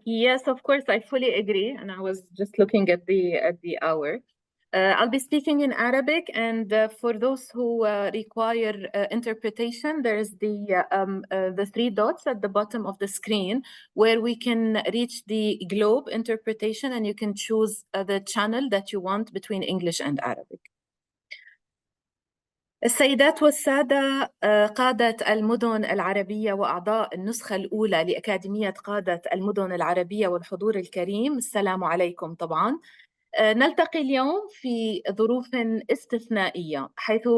Yes, of course, I fully agree. And I was just looking at the hour. I'll be speaking in Arabic, and for those who require interpretation, there is the three dots at the bottom of the screen where we can reach the globe interpretation, and you can choose the channel that you want between English and Arabic. السيدات والسادة، قادة المدن العربية وأعضاء النسخة الأولى لأكاديمية قادة المدن العربية والحضور الكريم، السلام عليكم. طبعا نلتقي اليوم في ظروف استثنائية، حيث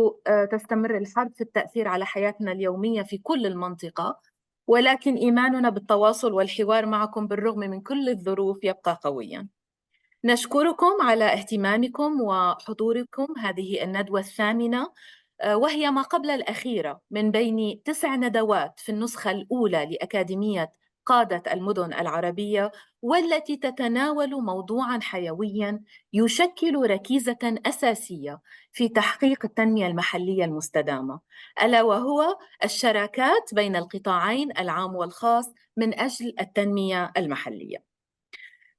تستمر الحرب في التأثير على حياتنا اليومية في كل المنطقة، ولكن إيماننا بالتواصل والحوار معكم بالرغم من كل الظروف يبقى قويا. نشكركم على اهتمامكم وحضوركم هذه الندوة الثامنة، وهي ما قبل الأخيرة من بين 9 ندوات في النسخة الأولى لأكاديمية قادة المدن العربية، والتي تتناول موضوعاً حيوياً يشكل ركيزة أساسية في تحقيق التنمية المحلية المستدامة، ألا وهو الشراكات بين القطاعين العام والخاص من أجل التنمية المحلية.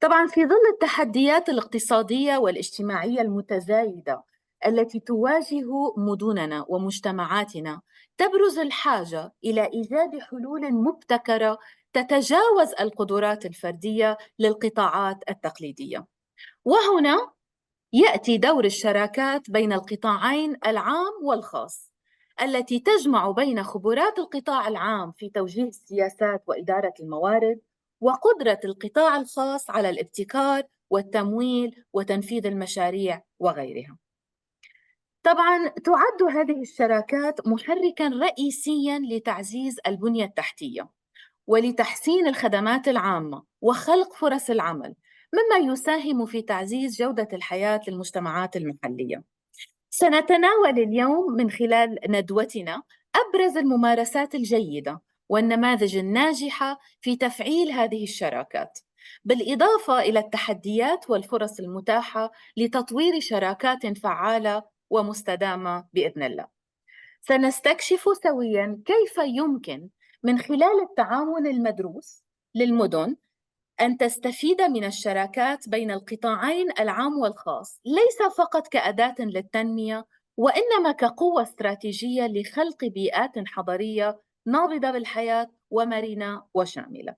طبعاً في ظل التحديات الاقتصادية والاجتماعية المتزايدة التي تواجه مدننا ومجتمعاتنا، تبرز الحاجة إلى إيجاد حلول مبتكرة تتجاوز القدرات الفردية للقطاعات التقليدية. وهنا يأتي دور الشراكات بين القطاعين العام والخاص، التي تجمع بين خبرات القطاع العام في توجيه السياسات وإدارة الموارد، وقدرة القطاع الخاص على الابتكار والتمويل وتنفيذ المشاريع وغيرها. طبعاً تعد هذه الشراكات محركاً رئيسياً لتعزيز البنية التحتية ولتحسين الخدمات العامة وخلق فرص العمل، مما يساهم في تعزيز جودة الحياة للمجتمعات المحلية. سنتناول اليوم من خلال ندوتنا أبرز الممارسات الجيدة والنماذج الناجحة في تفعيل هذه الشراكات، بالإضافة إلى التحديات والفرص المتاحة لتطوير شراكات فعالة ومستدامة بإذن الله. سنستكشف سوياً كيف يمكن من خلال التعاون المدروس للمدن أن تستفيد من الشراكات بين القطاعين العام والخاص، ليس فقط كأداة للتنمية، وإنما كقوة استراتيجية لخلق بيئات حضرية نابضة بالحياة ومرنة وشاملة.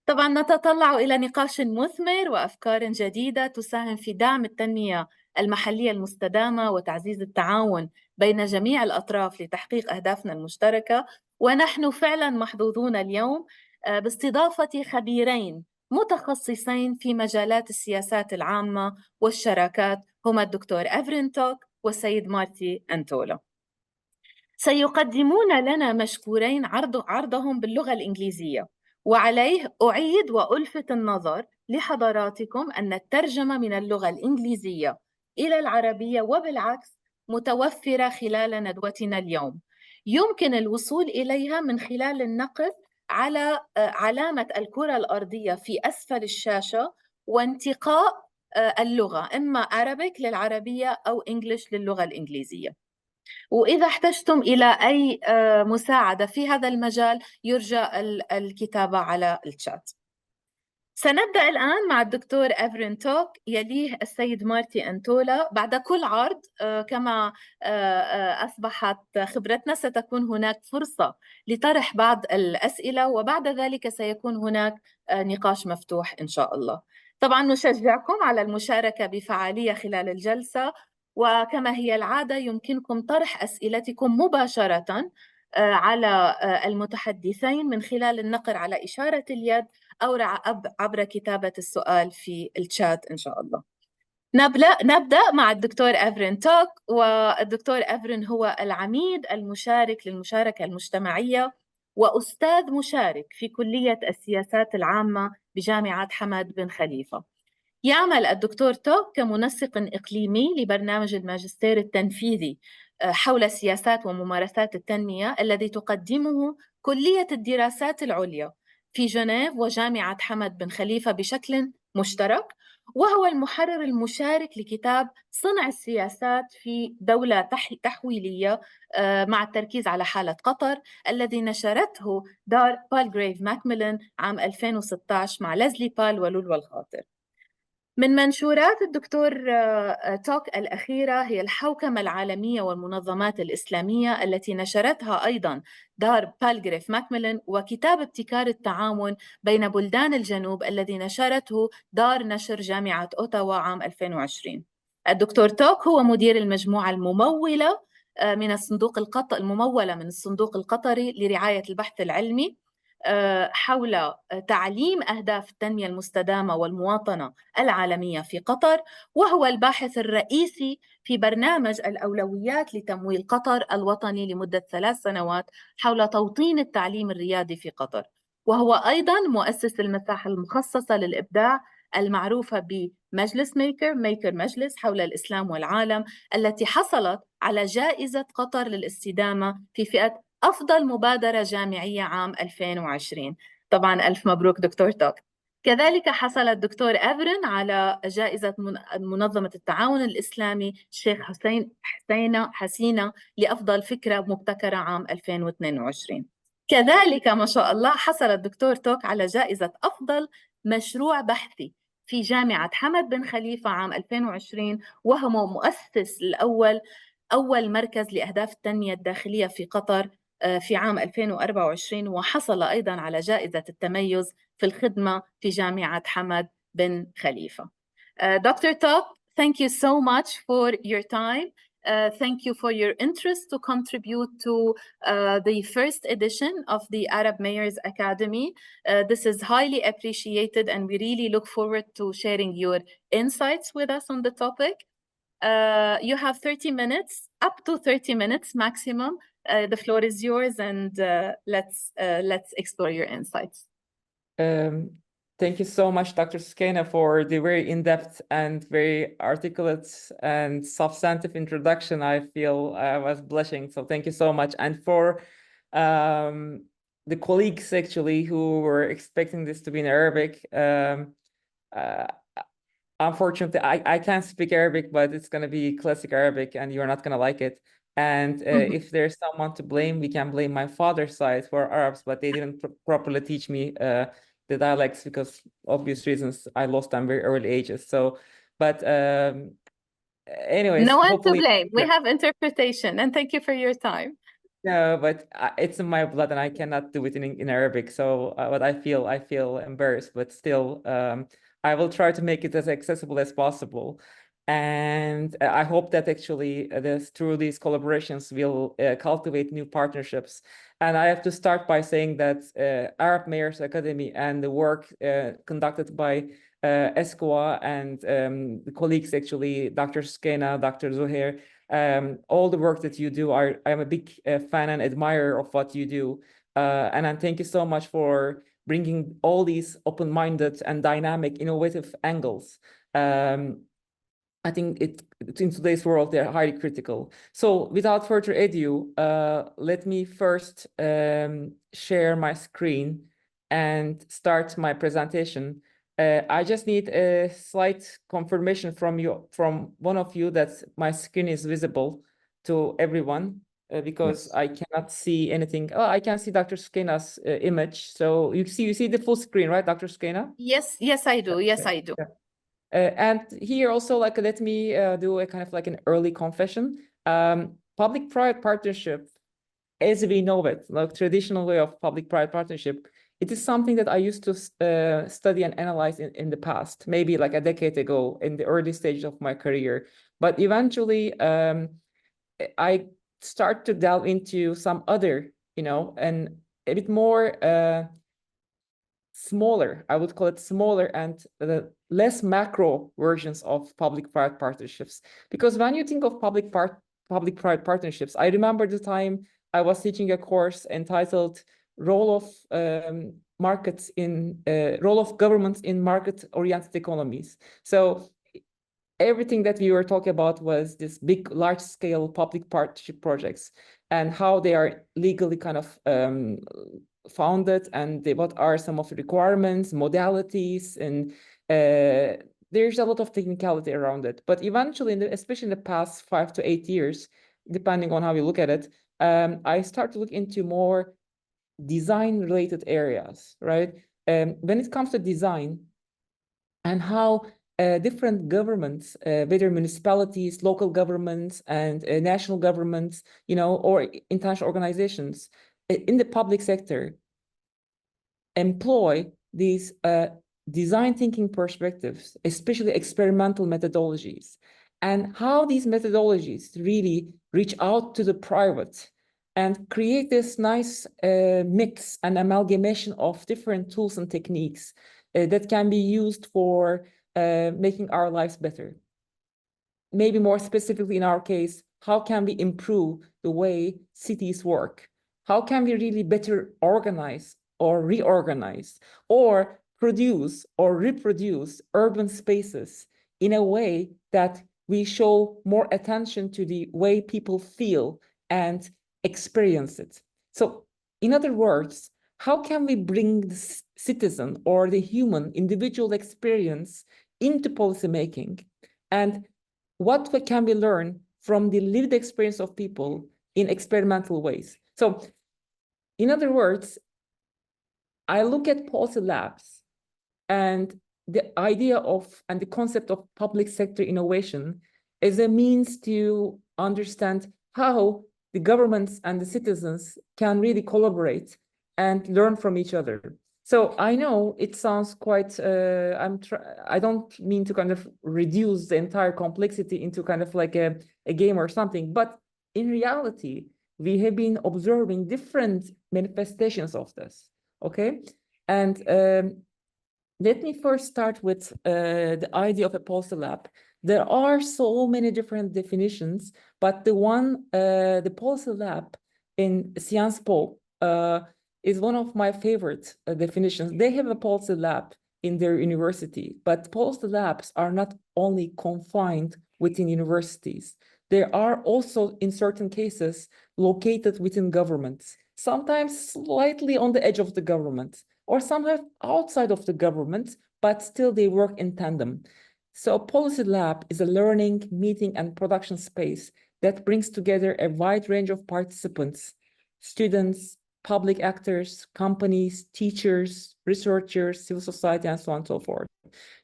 طبعا نتطلع إلى نقاش مثمر وأفكار جديدة تساهم في دعم التنمية المحلية المستدامة وتعزيز التعاون بين جميع الأطراف لتحقيق أهدافنا المشتركة. ونحن فعلا محظوظون اليوم باستضافة خبيرين متخصصين في مجالات السياسات العامة والشراكات، هما الدكتور أفرين توك والسيد مارتي أنتولا. سيقدمون لنا مشكورين عرضهم باللغة الإنجليزية، وعليه أعيد وألفت النظر لحضراتكم أن الترجمة من اللغة الإنجليزية إلى العربية وبالعكس متوفرة خلال ندوتنا اليوم. يمكن الوصول إليها من خلال النقر على علامة الكرة الأرضية في أسفل الشاشة وانتقاء اللغة، إما Arabic للعربية أو English للغة الإنجليزية. وإذا احتجتم إلى أي مساعدة في هذا المجال يرجى الكتابة على الشات. سنبدأ الآن مع الدكتور أفرين توك، يليه السيد مارتي أنتولا. بعد كل عرض كما أصبحت خبرتنا ستكون هناك فرصة لطرح بعض الأسئلة، وبعد ذلك سيكون هناك نقاش مفتوح إن شاء الله. طبعا نشجعكم على المشاركة بفعالية خلال الجلسة، وكما هي العادة يمكنكم طرح أسئلتكم مباشرة على المتحدثين من خلال النقر على إشارة اليد أو عبر كتابة السؤال في الشات إن شاء الله. نبدأ مع الدكتور أفرين توك. والدكتور أفرين هو العميد المشارك للمشاركة المجتمعية وأستاذ مشارك في كلية السياسات العامة بجامعة حمد بن خليفة. يعمل الدكتور توك كمنسق إقليمي لبرنامج الماجستير التنفيذي حول سياسات وممارسات التنمية الذي تقدمه كلية الدراسات العليا في جنيف وجامعة حمد بن خليفة بشكل مشترك، وهو المحرر المشارك لكتاب صنع السياسات في دولة تحويلية مع التركيز على حالة قطر، الذي نشرته دار بالغريف ماكميلان عام 2016 مع ليزلي بال ولولو الخاطر. من منشورات الدكتور توك الأخيرة هي الحوكمة العالمية والمنظمات الإسلامية، التي نشرتها أيضا دار بالغريف ماكميلان، وكتاب ابتكار التعاون بين بلدان الجنوب الذي نشرته دار نشر جامعة أوتاوا عام 2020. الدكتور توك هو مدير المجموعة الممولة من الصندوق الممولة من الصندوق القطري لرعاية البحث العلمي حول تعليم أهداف التنمية المستدامة والمواطنة العالمية في قطر، وهو الباحث الرئيسي في برنامج الأولويات لتمويل قطر الوطني لمدة 3 سنوات حول توطين التعليم الريادي في قطر، وهو أيضا مؤسس المساحة المخصصة للإبداع المعروفة بمجلس ميكر مجلس حول الإسلام والعالم، التي حصلت على جائزة قطر للاستدامة في فئة أفضل مبادرة جامعية عام 2020. طبعا ألف مبروك دكتور توك. كذلك حصل الدكتور أفرن على جائزة منظمة التعاون الإسلامي الشيخ حسينة لأفضل فكرة مبتكرة عام 2022. كذلك ما شاء الله حصل الدكتور توك على جائزة أفضل مشروع بحثي في جامعة حمد بن خليفة عام 2020، وهو مؤسس أول مركز لأهداف التنمية الداخلية في قطر في عام 2024، وحصل أيضا على جائزة التميز في الخدمة في جامعة حمد بن خليفة. Dr. Top, thank you so much for your time. Thank you for your interest to contribute to the first edition of the Arab Mayors Academy. This is highly appreciated, and we really look forward to sharing your insights with us on the topic. You have 30 minutes, up to 30 minutes maximum. The floor is yours, and let's explore your insights. Thank you so much, Dr. Skena, for the very in-depth and very articulate and substantive introduction. I feel I was blushing, so thank you so much. And for the colleagues actually who were expecting this to be in Arabic, unfortunately, I can't speak Arabic, but it's going to be classic Arabic, and you're not going to like it. And if there's someone to blame, we can blame my father's side for Arabs, but they didn't properly teach me the dialects because obvious reasons. I lost them very early ages. So, but anyways, no one to blame. We have interpretation, and thank you for your time. No, but it's in my blood, and I cannot do it in Arabic. So, but I feel embarrassed, but still, I will try to make it as accessible as possible. And I hope that actually through these collaborations, we'll cultivate new partnerships. And I have to start by saying that Arab Mayors Academy and the work conducted by ESCWA and the colleagues, actually, Dr. Skena, Dr. Zuhair, all the work that you do, I'm a big fan and admirer of what you do. And thank you so much for bringing all these open-minded and dynamic, innovative angles. I think in today's world, they're highly critical. So without further ado, let me first share my screen and start my presentation. I just need a slight confirmation from one of you that my screen is visible to everyone because yes. I cannot see anything. Oh, I can see Dr. Skena's image. So you see the full screen, right, Dr. Skena? Yes, I do. Yes, I do. Yeah. And here also, like, let me do a kind of like an early confession. Public-private partnership, as we know it, like traditional way of public-private partnership, it is something that I used to study and analyze in the past, maybe like a decade ago in the early stage of my career. But eventually, I start to delve into some other, and a bit more smaller, I would call it smaller and less macro versions of public-private partnerships. Because when you think of public-private partnerships, I remember the time I was teaching a course entitled Role of Role of Governments in Market-Oriented Economies. So everything that we were talking about was this big, large-scale public partnership projects and how they are legally kind of founded, and what are some of the requirements, modalities, and there's a lot of technicality around it. But eventually, especially in the past 5 to 8 years, depending on how you look at it, I start to look into more design-related areas, right? When it comes to design and how different governments, whether municipalities, local governments, and national governments, or international organizations in the public sector employ these design thinking perspectives, especially experimental methodologies, and how these methodologies really reach out to the private and create this nice mix and amalgamation of different tools and techniques that can be used for making our lives better. Maybe more specifically in our case, how can we improve the way cities work? How can we really better organize or reorganize or produce or reproduce urban spaces in a way that we show more attention to the way people feel and experience it? So in other words, how can we bring the citizen or the human individual experience into policymaking? And what can we learn from the lived experience of people in experimental ways? So in other words, I look at policy labs and the idea of and the concept of public sector innovation as a means to understand how the governments and the citizens can really collaborate and learn from each other. So I know it sounds quite, I don't mean to kind of reduce the entire complexity into kind of like a game or something, but in reality, we have been observing different manifestations of this, okay? And let me first start with the idea of a policy lab. There are so many different definitions, but the policy lab in Sciences Po is one of my favorite definitions. They have a policy lab in their university, but policy labs are not only confined within universities. They are also, in certain cases, located within governments, sometimes slightly on the edge of the government, or sometimes outside of the government, but still they work in tandem. So Policy Lab is a learning, meeting, and production space that brings together a wide range of participants, students, public actors, companies, teachers, researchers, civil society, and so on and so forth.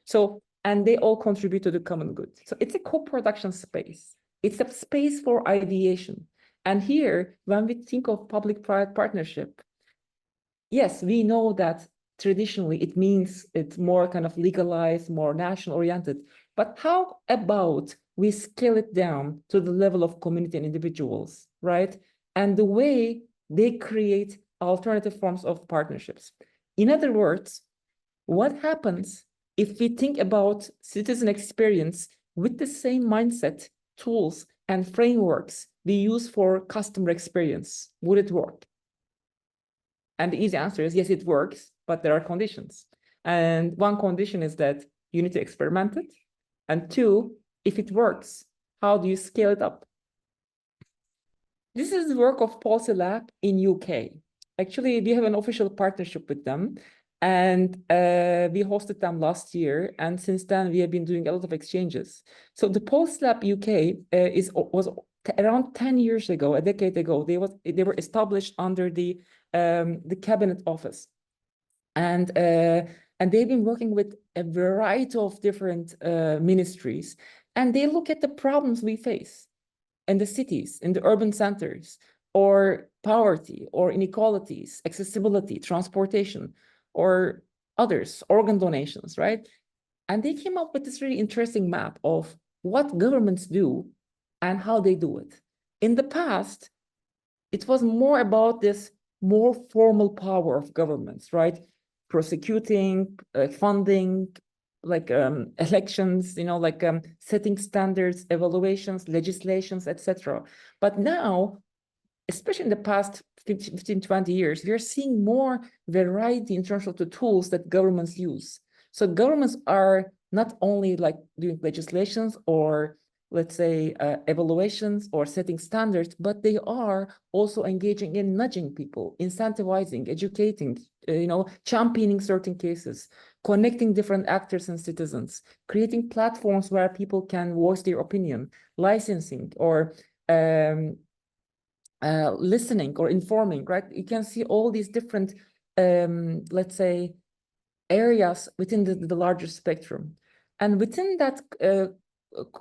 So, and they all contribute to the common good. So it's a co-production space. It's a space for ideation. And here, when we think of public-private partnership, yes, we know that traditionally it means it's more kind of legalized, more national oriented, but how about we scale it down to the level of community and individuals, right? And the way they create alternative forms of partnerships. In other words, what happens if we think about citizen experience with the same mindset, tools, and frameworks we use for customer experience? Would it work? And the easy answer is yes, it works, but there are conditions. And one condition is that you need to experiment it. And two, if it works, how do you scale it up? This is the work of Policy Lab in UK. Actually, we have an official partnership with them, and we hosted them last year. And since then, we have been doing a lot of exchanges. So the Policy Lab UK was around 10 years ago, a decade ago. They were established under the Cabinet Office, and they've been working with a variety of different ministries, and they look at the problems we face in the cities, in the urban centers, or poverty, or inequalities, accessibility, transportation, or others, organ donations, right? And they came up with this really interesting map of what governments do and how they do it. In the past, it was more about this more formal power of governments, right? Prosecuting, funding, like elections, setting standards, evaluations, legislations, etc. But now, especially in the past 15, 20 years, we are seeing more variety in terms of the tools that governments use. So governments are not only like doing legislations or let's say, evaluations or setting standards, but they are also engaging in nudging people, incentivizing, educating, championing certain cases, connecting different actors and citizens, creating platforms where people can voice their opinion, licensing, or listening or informing, right? You can see all these different, let's say, areas within the larger spectrum. And within that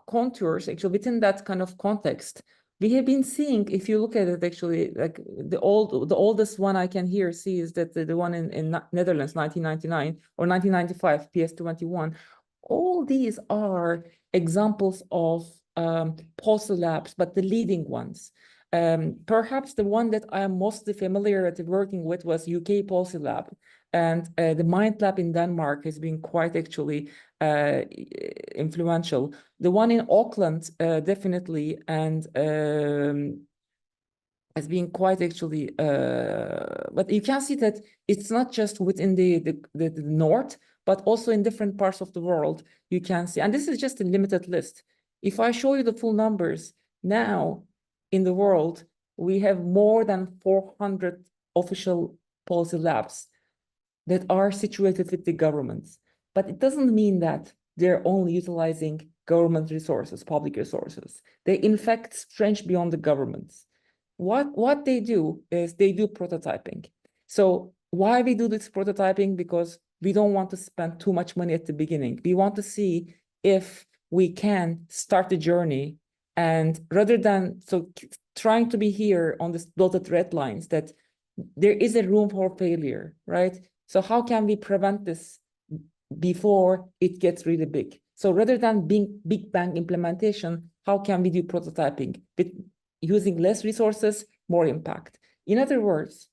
contours, actually, within that kind of context, we have been seeing, if you look at it, actually, like the oldest one I can see is that the one in Netherlands, 1999 or 1995, PS21. All these are examples of policy labs, but the leading ones. Perhaps the one that I am mostly familiar with working with was UK Policy Lab. And the Mind Lab in Denmark has been quite actually influential. The one in Auckland, definitely, and has been quite actually, but you can see that it's not just within the north, but also in different parts of the world, you can see. And this is just a limited list. If I show you the full numbers, now in the world, we have more than 400 official policy labs that are situated with the governments. But it doesn't mean that they're only utilizing government resources, public resources. They in fact stretch beyond the governments. What they do is they do prototyping. So why we do this prototyping? Because we don't want to spend too much money at the beginning. We want to see if we can start the journey, and rather than trying to be here on this dotted red lines that there is a room for failure, right? So how can we prevent this before it gets really big? So rather than being big bang implementation, how can we do prototyping with using less resources, more impact? In other words,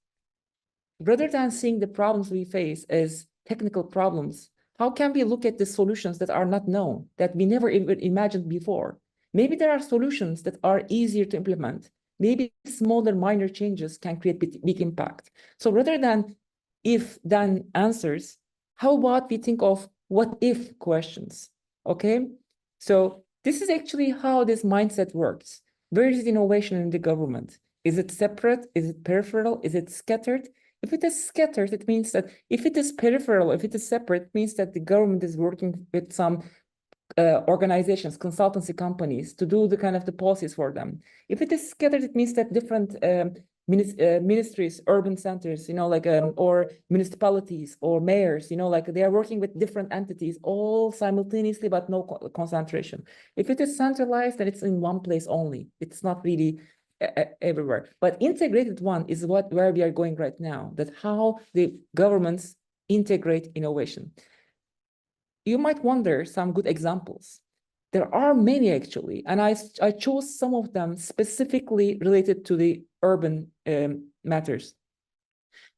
rather than seeing the problems we face as technical problems, how can we look at the solutions that are not known, that we never even imagined before? Maybe there are solutions that are easier to implement. Maybe smaller, minor changes can create big impact. So rather than if-then answers, how about we think of what-if questions, okay? So this is actually how this mindset works. Where is innovation in the government? Is it separate? Is it peripheral? Is it scattered? If it is scattered, it means that if it is peripheral, if it is separate, it means that the government is working with some organizations, consultancy companies to do the kind of the policies for them. If it is scattered, it means that different ministries, urban centers, or municipalities or mayors, they are working with different entities all simultaneously, but no concentration. If it is centralized, then it's in one place only. It's not really everywhere. But integrated one is where we are going right now, that how the governments integrate innovation. You might wonder some good examples. There are many actually, and I chose some of them specifically related to the urban matters.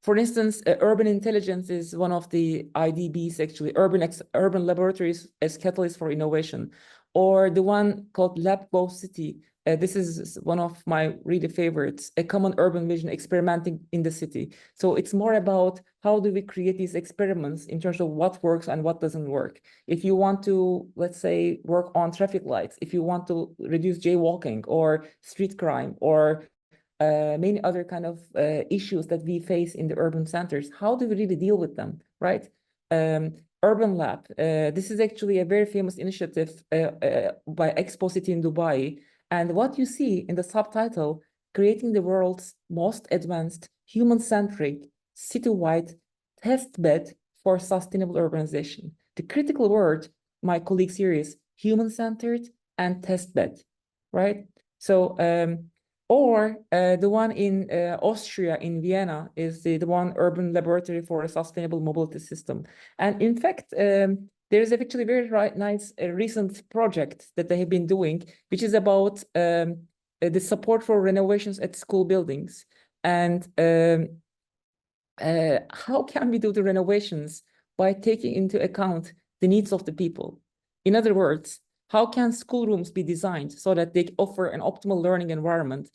For instance, urban intelligence is one of the IDBs, actually, urban laboratories as catalysts for innovation, or the one called LabGo City. This is one of my really favorites, a common urban vision experimenting in the city. So it's more about how do we create these experiments in terms of what works and what doesn't work. If you want to, let's say, work on traffic lights, if you want to reduce jaywalking or street crime or many other kind of issues that we face in the urban centers, how do we really deal with them, right? Urban Lab, this is actually a very famous initiative by Expo City in Dubai. And what you see in the subtitle, creating the world's most advanced human-centric citywide test bed for sustainable urbanization. The critical word, my colleagues here, is human-centered and test bed, right? So, or the one in Austria, in Vienna, is the one urban laboratory for a sustainable mobility system. And in fact, there's actually very nice recent project that they have been doing, which is about the support for renovations at school buildings. And how can we do the renovations by taking into account the needs of the people? In other words, how can schoolrooms be designed so that they offer an optimal learning environment?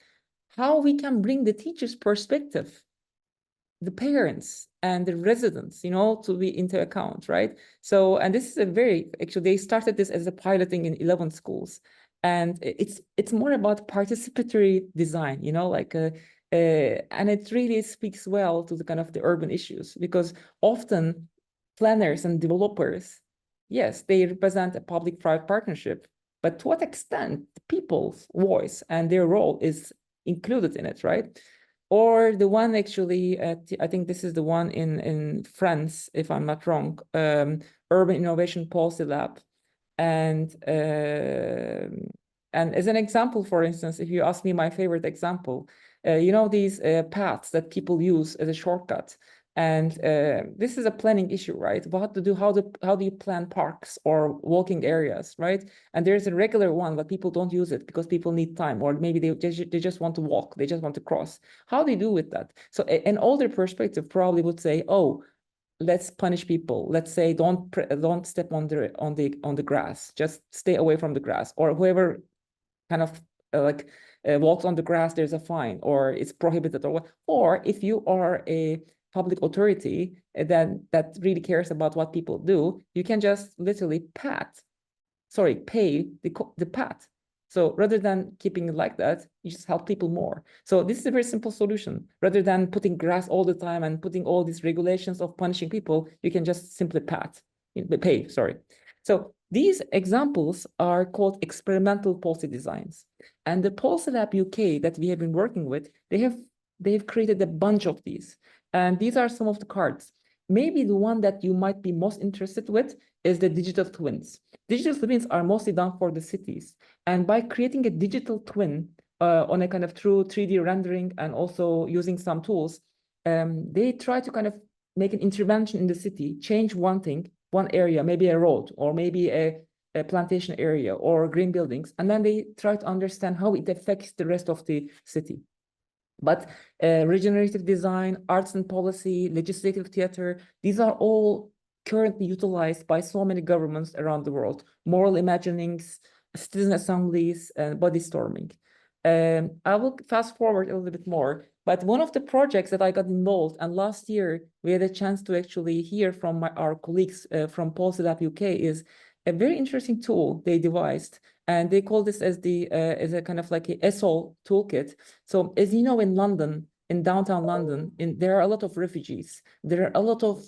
How we can bring the teacher's perspective, the parents and the residents, to be into account, right? So, and this is actually, they started this as a piloting in 11 schools. And it's more about participatory design, you know, like and it really speaks well to the kind of the urban issues, because often planners and developers, yes, they represent a public-private partnership, but to what extent the people's voice and their role is included in it, right? Or the one actually, I think this is the one in France, if I'm not wrong, Urban Innovation Policy Lab. And as an example, for instance, if you ask me my favorite example, you know, these paths that people use as a shortcut. And this is a planning issue, right? What to do, how do you plan parks or walking areas, right? And there's a regular one, but people don't use it because people need time, or maybe they just want to walk, they just want to cross. How do you do with that? So an older perspective probably would say, oh, let's punish people. Let's say don't step on the grass. Just stay away from the grass. Or whoever kind of walks on the grass, there's a fine, or it's prohibited, or what. Or if you are a public authority that really cares about what people do, you can just literally pay the path. So rather than keeping it like that, you just help people more. So this is a very simple solution. Rather than putting grass all the time and putting all these regulations of punishing people, you can just simply pay, sorry. So these examples are called experimental policy designs. And the Policy Lab UK that we have been working with, they've created a bunch of these. And these are some of the cards. Maybe the one that you might be most interested with is the digital twins. Digital twins are mostly done for the cities. And by creating a digital twin on a kind of true 3D rendering and also using some tools, they try to kind of make an intervention in the city, change one thing, one area, maybe a road, or maybe a plantation area or green buildings. And then they try to understand how it affects the rest of the city. But regenerative design, arts and policy, legislative theater, these are all currently utilized by so many governments around the world. Moral imaginings, citizen assemblies, and body storming. I will fast forward a little bit more, but one of the projects that I got involved, and last year we had a chance to actually hear from our colleagues from Policy Lab UK, is a very interesting tool they devised. And they call this as a kind of like a ESOL toolkit. So as you know, in London, in downtown London, there are a lot of refugees. There are a lot of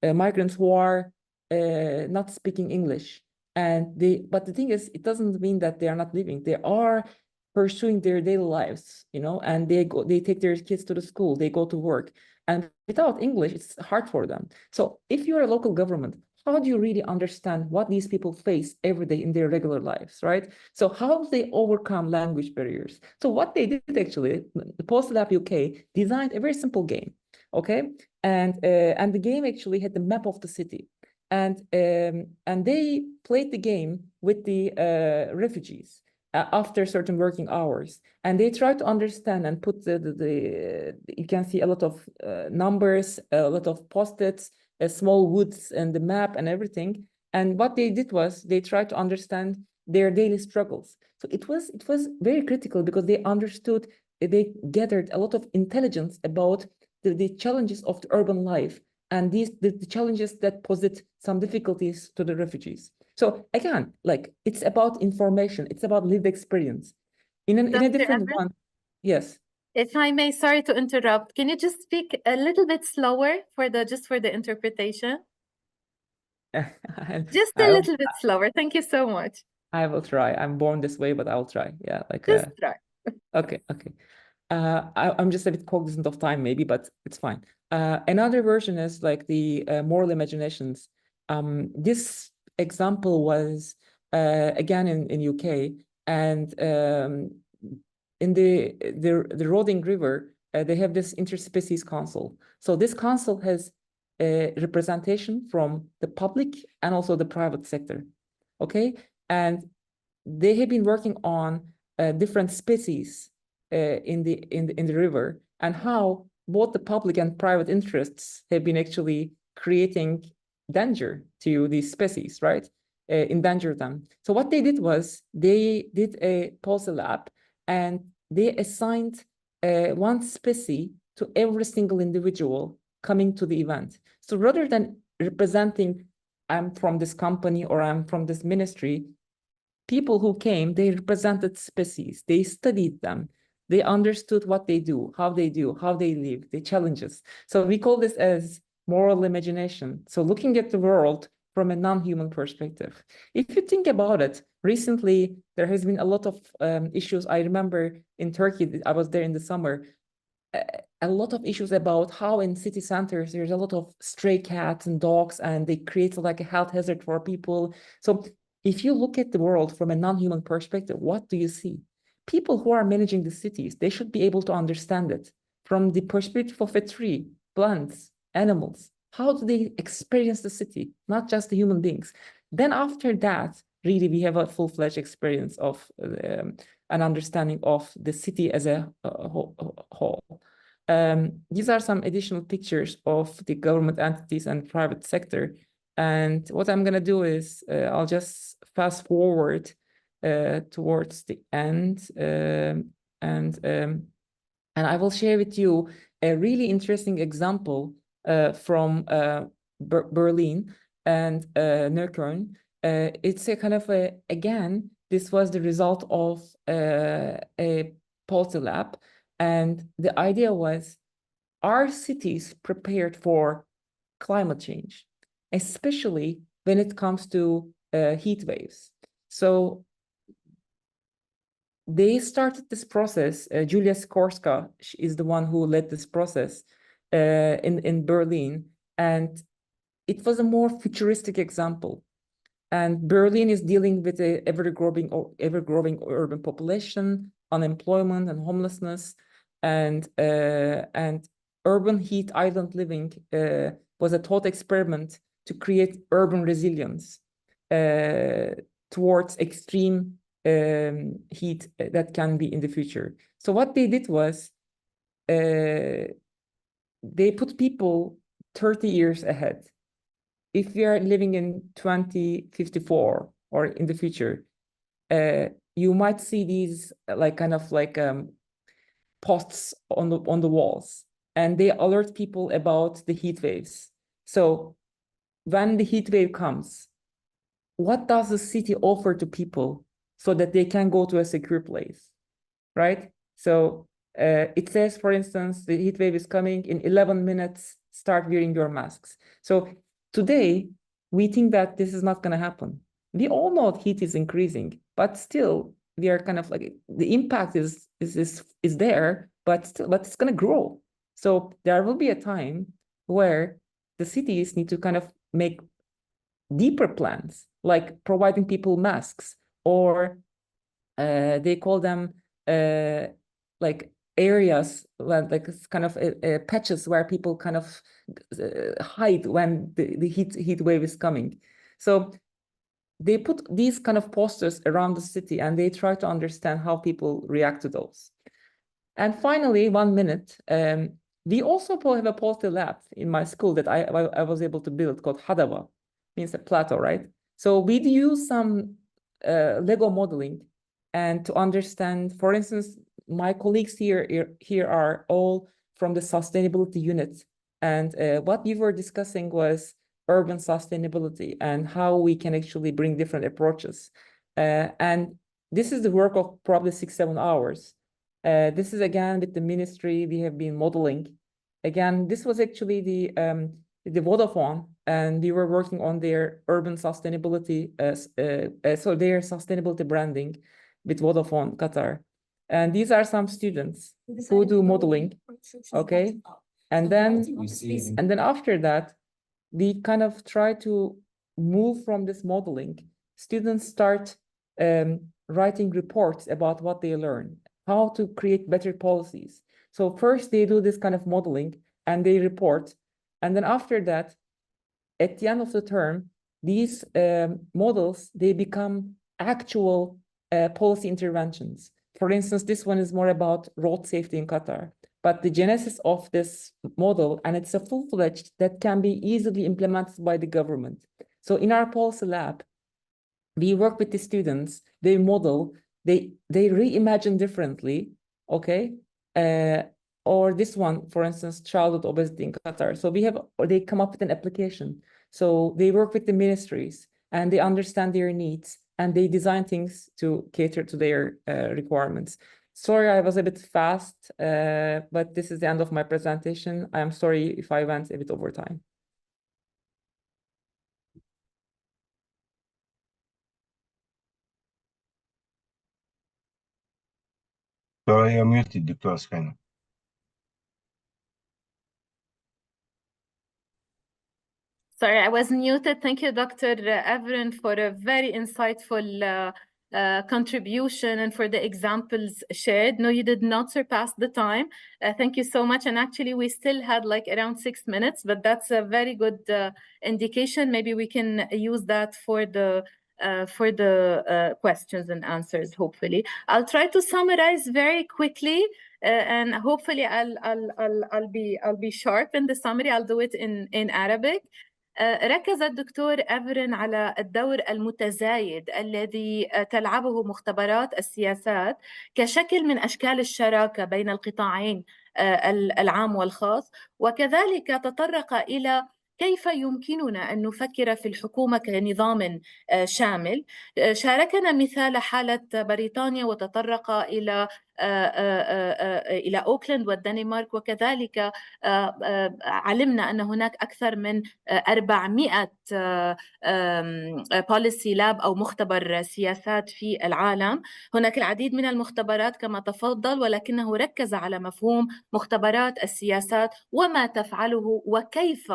migrants who are not speaking English. But the thing is, it doesn't mean that they are not living. They are pursuing their daily lives, you know, and they take their kids to the school, they go to work. And without English, it's hard for them. So if you're a local government, how do you really understand what these people face every day in their regular lives, right? So how do they overcome language barriers? So what they did actually, the Policy Lab UK designed a very simple game, okay? And the game actually had the map of the city. And they played the game with the refugees after certain working hours. And they tried to understand and put you can see a lot of numbers, a lot of post-its, small woods and the map and everything. And what they did was they tried to understand their daily struggles. So it was very critical because they understood, they gathered a lot of intelligence about the challenges of the urban life and the challenges that posit some difficulties to the refugees. So again, like it's about information, it's about lived experience. In a different one, yes. If I may, sorry to interrupt. Can you just speak a little bit slower for the interpretation? Just a little bit slower. Thank you so much. I will try. I'm born this way, but I'll try. Yeah, like just try. Okay. I'm just a bit cognizant of time, maybe, but it's fine. Another version is like the moral imaginations. This example was again in UK, and in the Roding River, they have this interspecies council. So this council has representation from the public and also the private sector. Okay, and they have been working on different species in the river, and how both the public and private interests have been actually creating danger to these species, right? Endanger them. So what they did was they did a policy lab, and they assigned one species to every single individual coming to the event. So rather than representing, I'm from this company or I'm from this ministry, people who came, they represented species. They studied them. They understood what they do, how they live, the challenges. So we call this as moral imagination. So looking at the world from a non-human perspective. If you think about it, recently, there has been a lot of issues. I remember in Turkey, I was there in the summer, a lot of issues about how in city centers, there's a lot of stray cats and dogs, and they create like a health hazard for people. So if you look at the world from a non-human perspective, what do you see? People who are managing the cities, they should be able to understand it from the perspective of a tree, plants, animals. How do they experience the city, not just the human beings? Then after that, really, we have a full-fledged experience of an understanding of the city as a whole. These are some additional pictures of the government entities and private sector. And what I'm going to do is I'll just fast forward towards the end, and I will share with you a really interesting example from Berlin and Neukölln. It's a kind of again, this was the result of a policy lab. And the idea was, are cities prepared for climate change, especially when it comes to heat waves? So they started this process. Julia Skorska is the one who led this process in Berlin. And it was a more futuristic example. And Berlin is dealing with an ever-growing urban population, unemployment and homelessness, and urban heat island living was a thought experiment to create urban resilience towards extreme heat that can be in the future. So what they did was they put people 30 years ahead. If we are living in 2054 or in the future, you might see these posts on the walls, and they alert people about the heat waves. So when the heat wave comes, what does the city offer to people so that they can go to a secure place, right? So it says, for instance, the heat wave is coming in 11 minutes, start wearing your masks. So today, we think that this is not going to happen. We all know heat is increasing, but still, we are kind of like, the impact is there, but it's going to grow. So there will be a time where the cities need to kind of make deeper plans, like providing people masks, or they call them like areas, like kind of patches where people kind of hide when the heat wave is coming. So they put these kind of posters around the city, and they try to understand how people react to those. And finally, 1 minute, we also have a policy lab in my school that I was able to build called Hadava, means a plateau, right? So we use some Lego modeling and to understand, for instance, my colleagues here are all from the sustainability unit. And what we were discussing was urban sustainability and how we can actually bring different approaches. And this is the work of probably 6-7 hours. This is again with the ministry, we have been modeling. Again, this was actually the Vodafone, and we were working on their urban sustainability, so their sustainability branding with Vodafone Qatar. And these are some students who do modeling, okay? And then after that, we kind of try to move from this modeling. Students start writing reports about what they learn, how to create better policies. So first they do this kind of modeling and they report. And then after that, at the end of the term, these models, they become actual policy interventions. For instance, this one is more about road safety in Qatar. But the genesis of this model, and it's a full-fledged that can be easily implemented by the government. So in our policy lab, we work with the students, they model, they reimagine differently, okay? Or this one, for instance, childhood obesity in Qatar. So they come up with an application. So they work with the ministries and they understand their needs. and they design things to cater to their requirements. Sorry, I was a bit fast, but this is the end of my presentation. I am sorry if I went a bit over time. Sorry, you're muted, Dr. Skyna. Sorry, I was muted. Thank you, Dr. Evren, for a very insightful contribution and for the examples shared. No, you did not surpass the time. Thank you so much. And actually, we still had like around 6 minutes, but that's a very good indication. Maybe we can use that for the questions and answers, hopefully. I'll try to summarize very quickly. And hopefully I'll be sharp in the summary. I'll do it in Arabic. ركز الدكتور أفرن على الدور المتزايد الذي تلعبه مختبرات السياسات كشكل من أشكال الشراكة بين القطاعين العام والخاص، وكذلك تطرق إلى كيف يمكننا أن نفكر في الحكومة كنظام شامل. شاركنا مثال حالة بريطانيا وتطرق إلى أوكلاند والدنمارك، وكذلك علمنا أن هناك أكثر من 400 بوليسي لاب أو مختبر سياسات في العالم. هناك العديد من المختبرات كما تفضل، ولكنه ركز على مفهوم مختبرات السياسات وما تفعله وكيف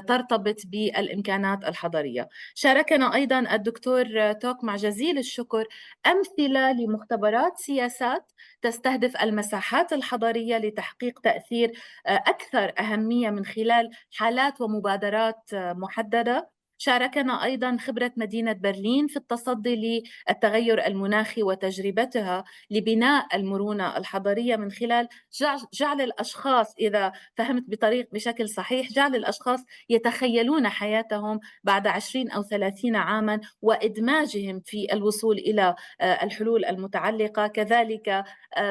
ترتبط بالإمكانات الحضرية. شاركنا أيضا الدكتور توك مع جزيل الشكر أمثلة لمختبرات سياسات تستهدف المساحات الحضرية لتحقيق تأثير أكثر أهمية من خلال حالات ومبادرات محددة. شاركنا أيضا خبرة مدينة برلين في التصدي للتغير المناخي وتجربتها لبناء المرونة الحضرية من خلال جعل الأشخاص، إذا فهمت بشكل صحيح، جعل الأشخاص يتخيلون حياتهم بعد 20 أو 30 عاما وإدماجهم في الوصول إلى الحلول المتعلقة. كذلك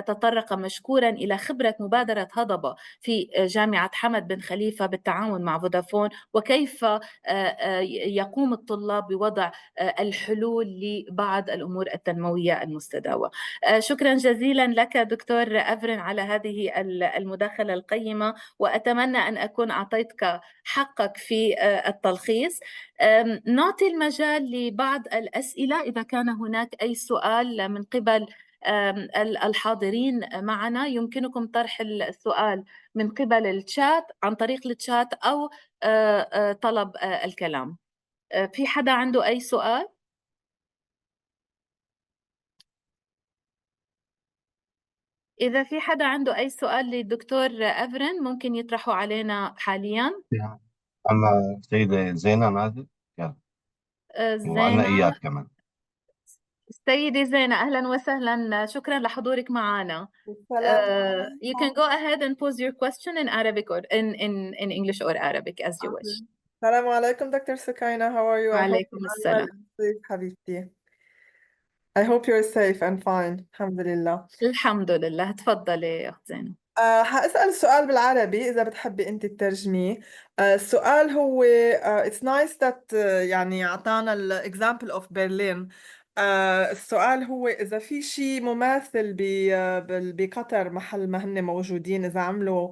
تطرق مشكورا إلى خبرة مبادرة هضبة في جامعة حمد بن خليفة بالتعاون مع فودافون، وكيف يقوم الطلاب بوضع الحلول لبعض الأمور التنموية المستدامة. شكرا جزيلا لك دكتور أفرن على هذه المداخلة القيمة، وأتمنى أن أكون أعطيتك حقك في التلخيص. نعطي المجال لبعض الأسئلة إذا كان هناك أي سؤال من قبل الحاضرين معنا. يمكنكم طرح السؤال من قبل الشات، عن طريق الشات، أو طلب الكلام. في حدا عنده أي سؤال؟ إذا في حدا عنده أي سؤال للدكتور أفرن ممكن يطرحه علينا حاليا. أما السيدة زينة نازل، يلا. وأنا زينة، إياد كمان. سيدي زينة، أهلا وسهلا، شكرا لحضورك معنا. You can go ahead and pose your question in Arabic or in English or Arabic as you wish. السلام عليكم دكتور سكينة. How are you? وعليكم السلام. حبيبتي. I hope you're safe and fine. الحمد لله. الحمد لله. تفضلي يا أخت زينة. هأسأل السؤال بالعربي إذا بتحبي أنت تترجميه. السؤال هو it's nice that يعني أعطانا ال example of Berlin. السؤال هو إذا في شيء مماثل بقطر محل ما هن موجودين، إذا عملوا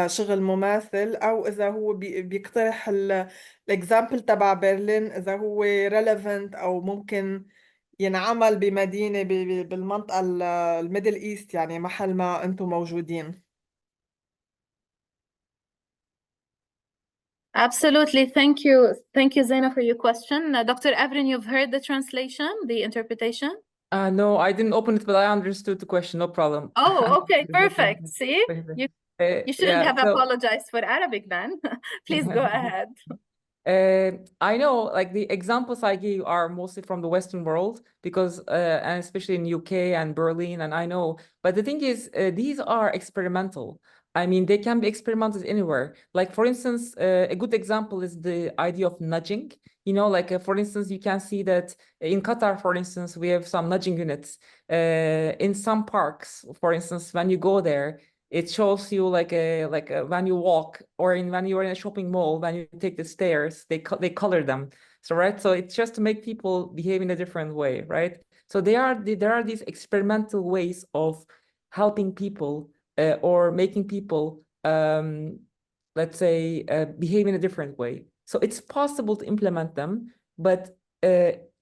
شغل مماثل، أو إذا هو بيقترح الإكزامبل تبع برلين إذا هو relevant أو ممكن ينعمل بمدينة بالمنطقة الميدل إيست، يعني محل ما أنتم موجودين. Absolutely. Thank you. Thank you, Zaina, for your question. Dr. Avrin, you've heard the translation, the interpretation? No, I didn't open it, but I understood the question. No problem. Oh, okay, perfect. See, you shouldn't have apologized for Arabic then. Please go ahead. I know, like, the examples I gave are mostly from the Western world because, and especially in UK and Berlin, and I know, but the thing is, these are experimental. I mean, they can be experimented anywhere. Like, for instance, a good example is the idea of nudging. You know, like, for instance, you can see that in Qatar, for instance, we have some nudging units. In some parks, for instance, when you go there, It shows you like when you walk or when you're in a shopping mall, when you take the stairs, they color them. So right, so it's just to make people behave in a different way, right? So there are these experimental ways of helping people or making people let's say behave in a different way. So it's possible to implement them, but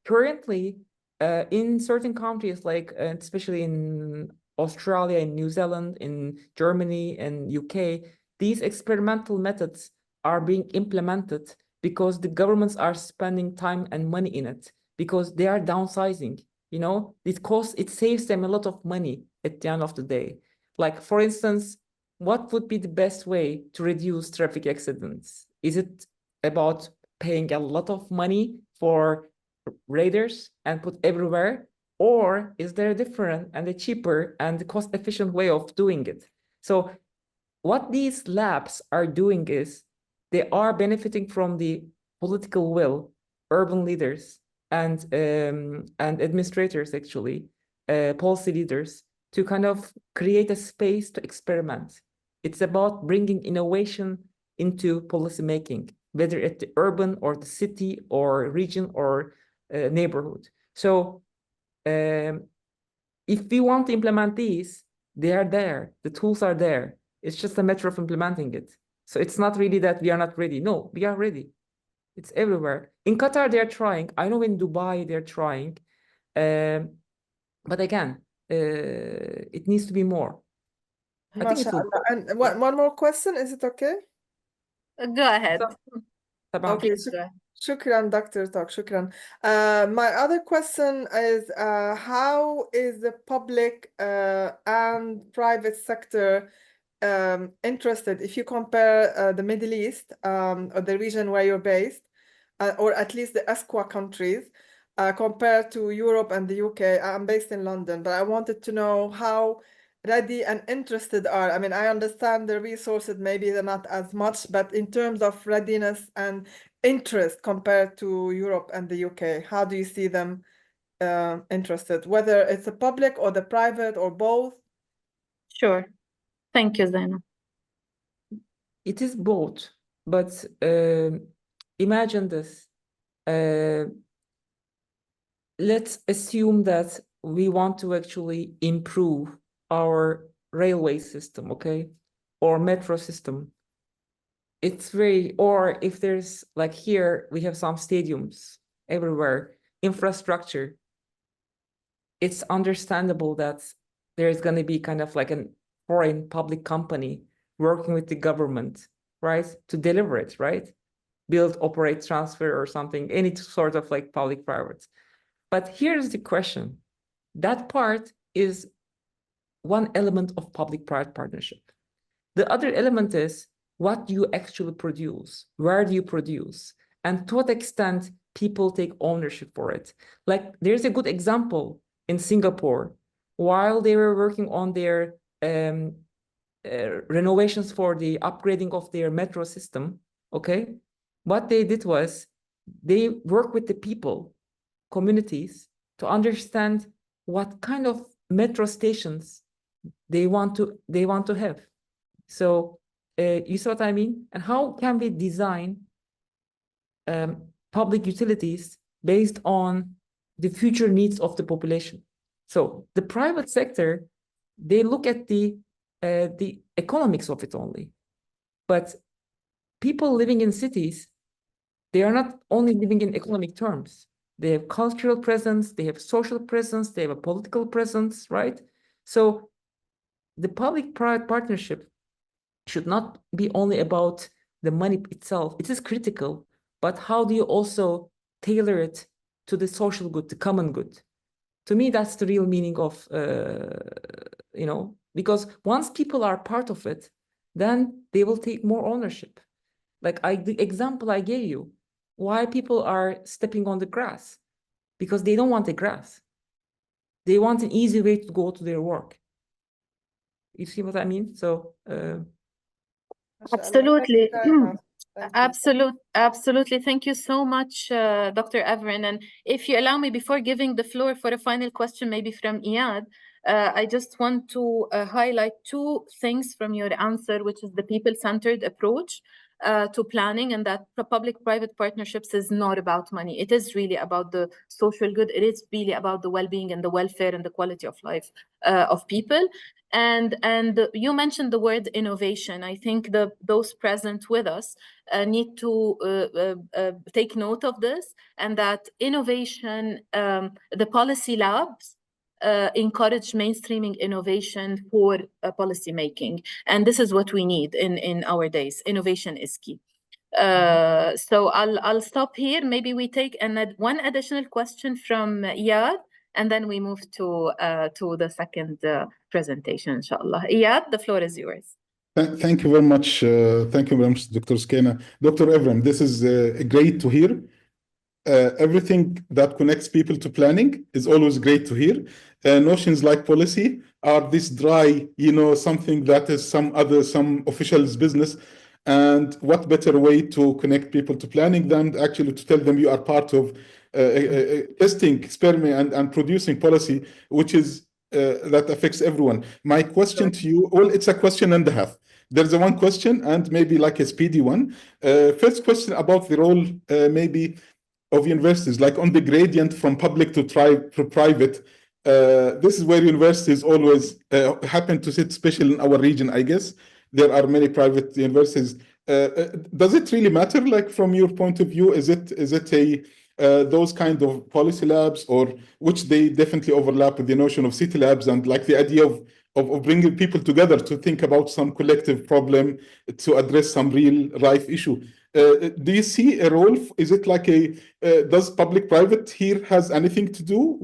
currently in certain countries, like especially in Australia, in New Zealand, in Germany, and UK, these experimental methods are being implemented because the governments are spending time and money in it, because they are downsizing. You know, it saves them a lot of money at the end of the day. Like, for instance, what would be the best way to reduce traffic accidents? Is it about paying a lot of money for radars and put everywhere? Or is there a different and a cheaper and cost-efficient way of doing it? So what these labs are doing is they are benefiting from the political will, urban leaders and administrators, actually, policy leaders, to kind of create a space to experiment. It's about bringing innovation into policy making, whether at the urban or the city or region or neighborhood. So if we want to implement these, they are there. The tools are there. It's just a matter of implementing it. So it's not really that we are not ready. No, we are ready. It's everywhere. In Qatar, they're trying. I know in Dubai, they're trying. But again, it needs to be more. I think it will. MashaAllah. And one more question, is it okay? Go ahead. Okay, shukran, Dr. Talk, shukran. My other question is, how is the public and private sector interested, if you compare the Middle East or the region where you're based, or at least the ASCWA countries, compared to Europe and the UK? I'm based in London, but I wanted to know how ready and interested are. I mean, I understand the resources, maybe they're not as much, but in terms of readiness and interest compared to Europe and the UK, how do you see them interested, whether it's the public or the private or both? Sure. Thank you, Zaina. It is both, but imagine this. Let's assume that we want to actually improve our railway system, okay, or metro system. It's or if there's, like here, we have some stadiums everywhere, infrastructure. It's understandable that there's going to be kind of like a foreign public company working with the government, right, to deliver it, right? Build, operate, transfer, or something, any sort of like public-private. But here's the question. That part is one element of public-private partnership. The other element is what do you actually produce? Where do you produce? And to what extent people take ownership for it? Like, there's a good example in Singapore. While they were working on their renovations for the upgrading of their metro system, okay, what they did was they worked with the people, communities, to understand what kind of metro stations they want to have. So you see what I mean? And how can we design public utilities based on the future needs of the population? So the private sector, they look at the economics of it only. But people living in cities, they are not only living in economic terms. They have cultural presence, they have social presence, they have a political presence, right? So the public-private partnership should not be only about the money itself. It is critical, but how do you also tailor it to the social good, the common good? To me, that's the real meaning of, you know, because once people are part of it, then they will take more ownership. Like the example I gave you, why people are stepping on the grass, because they don't want the grass. They want an easy way to go to their work. You see what I mean? So absolutely. Absolutely. Thank you so much, Dr. Evren. And if you allow me, before giving the floor for a final question, maybe from Iyad, I just want to highlight two things from your answer, which is the people-centered approach to planning, and that public-private partnerships is not about money. It is really about the social good. It is really about the well-being and the welfare and the quality of life of people. And you mentioned the word innovation. I think those present with us need to take note of this, and that innovation, the policy labs encourage mainstreaming innovation for policy making. And this is what we need in our days. Innovation is key. So I'll stop here. Maybe we take one additional question from Iyad, and then we move to the second presentation, inshallah. Iyad, the floor is yours. Thank you very much. Thank you very much, Dr. Skena. Dr. Evram, this is great to hear. Everything that connects people to planning is always great to hear. Notions like policy are this dry, something that is some official's business. And what better way to connect people to planning than actually to tell them you are part of testing, experimenting, and producing policy, which is that affects everyone. My question to you, well, it's a question and a half. There's a one question and maybe like a speedy one. First question about the role, maybe, of universities, like on the gradient from public to private. This is where universities always happen to sit, especially in our region, I guess. There are many private universities. Does it really matter, like from your point of view? Is it those kind of policy labs, or which they definitely overlap with the notion of city labs and like the idea of bringing people together to think about some collective problem to address some real life issue? Do you see a role? Is it like does public-private here has anything to do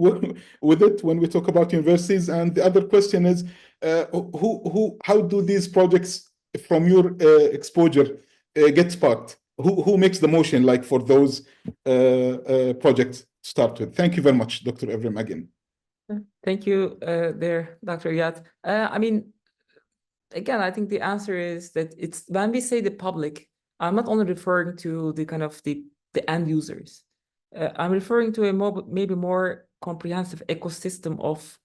with it when we talk about universities? And the other question is, how do these projects, from your exposure, get sparked? Who makes the motion, like for those projects to start with? Thank you very much, Dr. Evram, again. Thank you, Dr. Iyad. I mean, again, I think the answer is that it's when we say the public, I'm not only referring to the kind of the end users. I'm referring to a maybe more comprehensive ecosystem of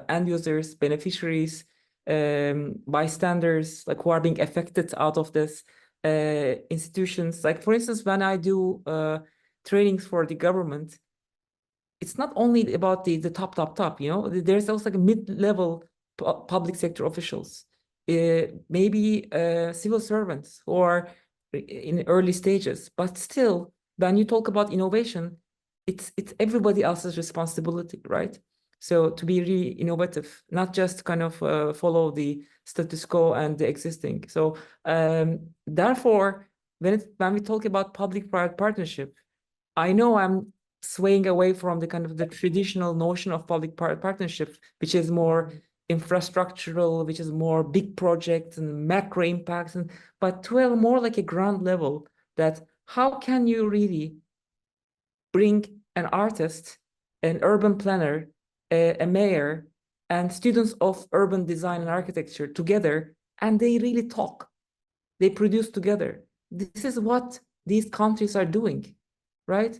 end users, beneficiaries, bystanders, like who are being affected out of this, institutions. Like, for instance, when I do trainings for the government, it's not only about the top, there's also like mid-level public sector officials, maybe civil servants who are in early stages, but still, when you talk about innovation, it's everybody else's responsibility, right? So to be really innovative, not just kind of follow the status quo and the existing. So therefore, when we talk about public-private partnership, I know I'm swaying away from the kind of the traditional notion of public-private partnership, which is more infrastructural, which is more big projects and macro impacts, but to a more like a ground level, that how can you really bring an artist, an urban planner, a mayor, and students of urban design and architecture together, and they really talk, they produce together. This is what these countries are doing, right?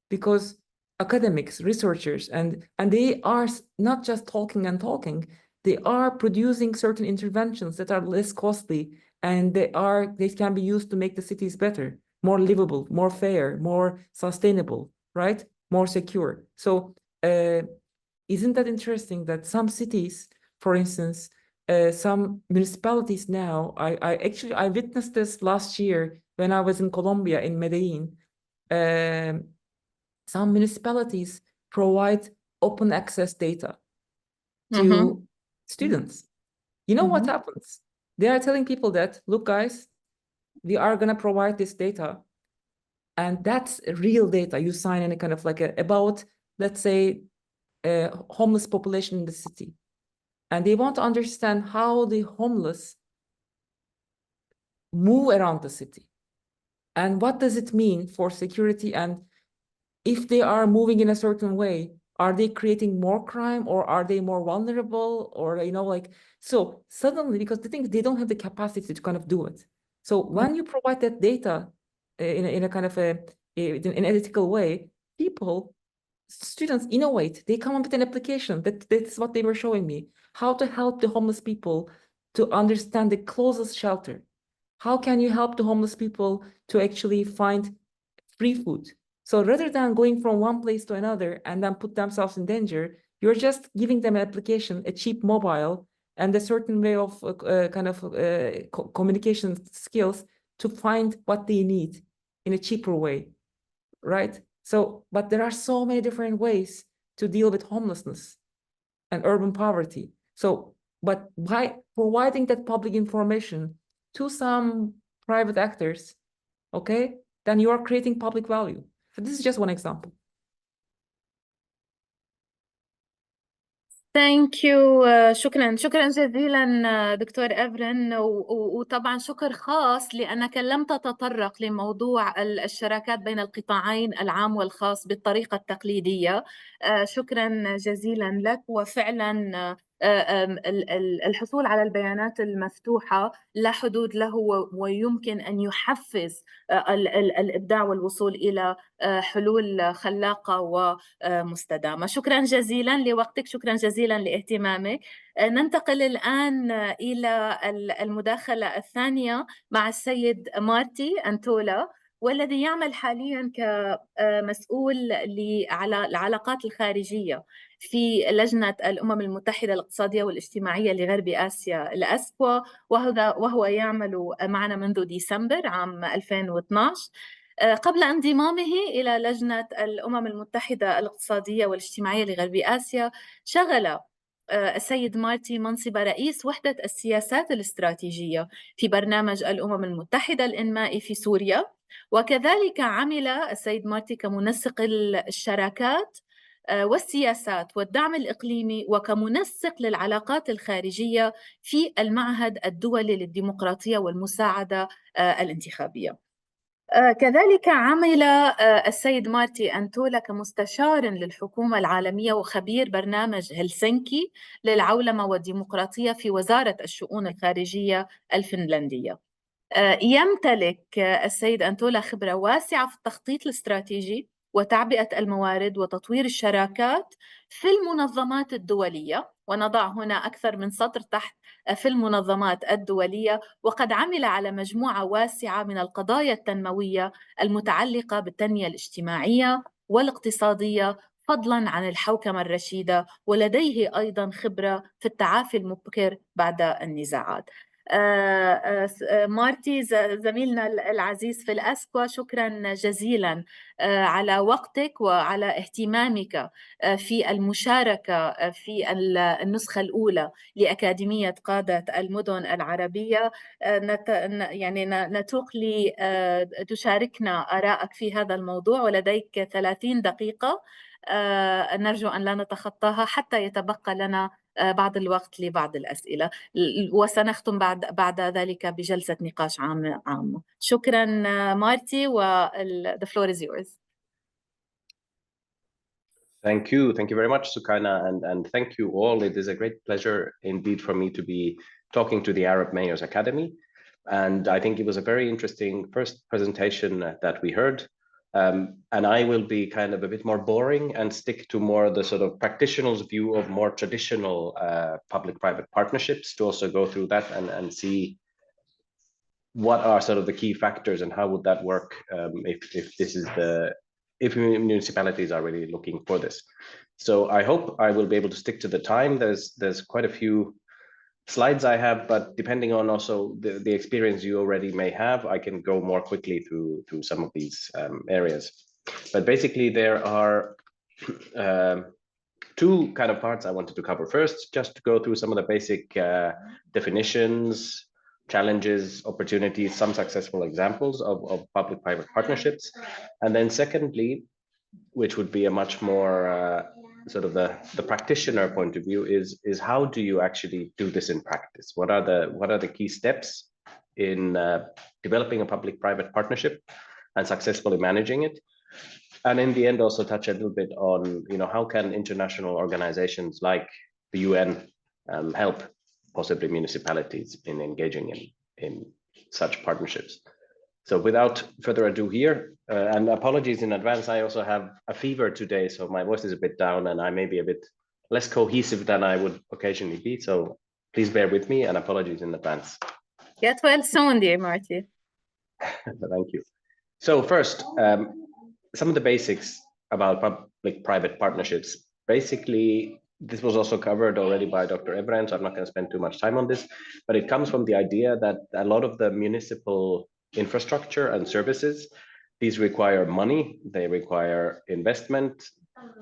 Because academics, researchers, and they are not just talking and talking, they are producing certain interventions that are less costly, and they can be used to make the cities better, more livable, more fair, more sustainable, right? More secure. So isn't that interesting that some cities, for instance, some municipalities now, I witnessed this last year when I was in Colombia, in Medellin. Some municipalities provide open access data to students. You know what happens? They are telling people that, look, guys, we are going to provide this data, and that's real data. You sign any kind of like about, let's say, homeless population in the city. And they want to understand how the homeless move around the city. And what does it mean for security? And if they are moving in a certain way, are they creating more crime, or are they more vulnerable? Or, so suddenly, because the thing is, they don't have the capacity to kind of do it. So when you provide that data in a kind of in an ethical way, people students innovate. They come up with an application. That's what they were showing me. How to help the homeless people to understand the closest shelter. How can you help the homeless people to actually find free food? So rather than going from one place to another and then put themselves in danger, you're just giving them an application, a cheap mobile, and a certain way of communication skills to find what they need in a cheaper way, right? So, but there are so many different ways to deal with homelessness and urban poverty. So, but by providing that public information to some private actors, okay, then you are creating public value. So this is just one example. Thank you. شكرا جزيلا دكتور إفرن، وطبعا شكر خاص لأنك لم تتطرق لموضوع الشراكات بين القطاعين العام والخاص بالطريقة التقليدية. شكرا جزيلا لك. وفعلا الحصول على البيانات المفتوحة لا حدود له، ويمكن أن يحفز الإبداع والوصول إلى حلول خلاقة ومستدامة. شكرا جزيلا لوقتك، شكرا جزيلا لاهتمامك. ننتقل الآن إلى المداخلة الثانية مع السيد مارتي أنتولا، والذي يعمل حاليا كمسؤول على العلاقات الخارجية في لجنة الأمم المتحدة الاقتصادية والاجتماعية لغرب آسيا الأسكوا، وهو يعمل معنا منذ ديسمبر عام 2012. قبل انضمامه إلى لجنة الأمم المتحدة الاقتصادية والاجتماعية لغرب آسيا، شغل السيد مارتي منصب رئيس وحدة السياسات الاستراتيجية في برنامج الأمم المتحدة الإنمائي في سوريا، وكذلك عمل السيد مارتي كمنسق الشراكات والسياسات والدعم الإقليمي وكمنسق للعلاقات الخارجية في المعهد الدولي للديمقراطية والمساعدة الانتخابية. كذلك عمل السيد مارتي أنتولا كمستشار للحكومة العالمية وخبير برنامج هلسنكي للعولمة والديمقراطية في وزارة الشؤون الخارجية الفنلندية. يمتلك السيد أنتولا خبرة واسعة في التخطيط الاستراتيجي وتعبئة الموارد وتطوير الشراكات في المنظمات الدولية، ونضع هنا أكثر من سطر تحت في المنظمات الدولية، وقد عمل على مجموعة واسعة من القضايا التنموية المتعلقة بالتنمية الاجتماعية والاقتصادية فضلاً عن الحوكمة الرشيدة، ولديه أيضاً خبرة في التعافي المبكر بعد النزاعات. مارتي زميلنا العزيز في الأسكوا، شكرا جزيلا على وقتك وعلى اهتمامك في المشاركة في النسخة الأولى لأكاديمية قادة المدن العربية. يعني نتوق لتشاركنا آراءك في هذا الموضوع، ولديك 30 دقيقة نرجو أن لا نتخطاها حتى يتبقى لنا بعض الوقت لبعض الأسئلة، وسنختم بعد ذلك بجلسة نقاش عامة. شكرا مارتي، the floor is yours. Thank you very much, Sukaina, and thank you all. It is a great pleasure indeed for me to be talking to the Arab Mayors Academy, and I think it was a very interesting first presentation that we heard. And I will be kind of a bit more boring and stick to more the sort of practitioner's view of more traditional public-private partnerships, to also go through that and see what are sort of the key factors and how would that work if municipalities are really looking for this. So I hope I will be able to stick to the time. There's quite a few slides I have, but depending on also the experience you already may have, I can go more quickly through some of these areas. But basically there are two kind of parts I wanted to cover. First, just to go through some of the basic definitions, challenges, opportunities, some successful examples of public-private partnerships. And then secondly, which would be a much more sort of the practitioner point of view, is how do you actually do this in practice? What are the key steps in developing a public-private partnership and successfully managing it? And in the end, also touch a little bit on, how can international organizations like the UN help possibly municipalities in engaging in such partnerships. So without further ado here, and apologies in advance, I also have a fever today, so my voice is a bit down and I may be a bit less cohesive than I would occasionally be. So please bear with me and apologies in advance. Get well soon, dear Marty. Thank you. So first, some of the basics about public-private partnerships. Basically, this was also covered already by Dr. Evren, so I'm not going to spend too much time on this, but it comes from the idea that a lot of the municipal infrastructure and services, these require money, they require investment,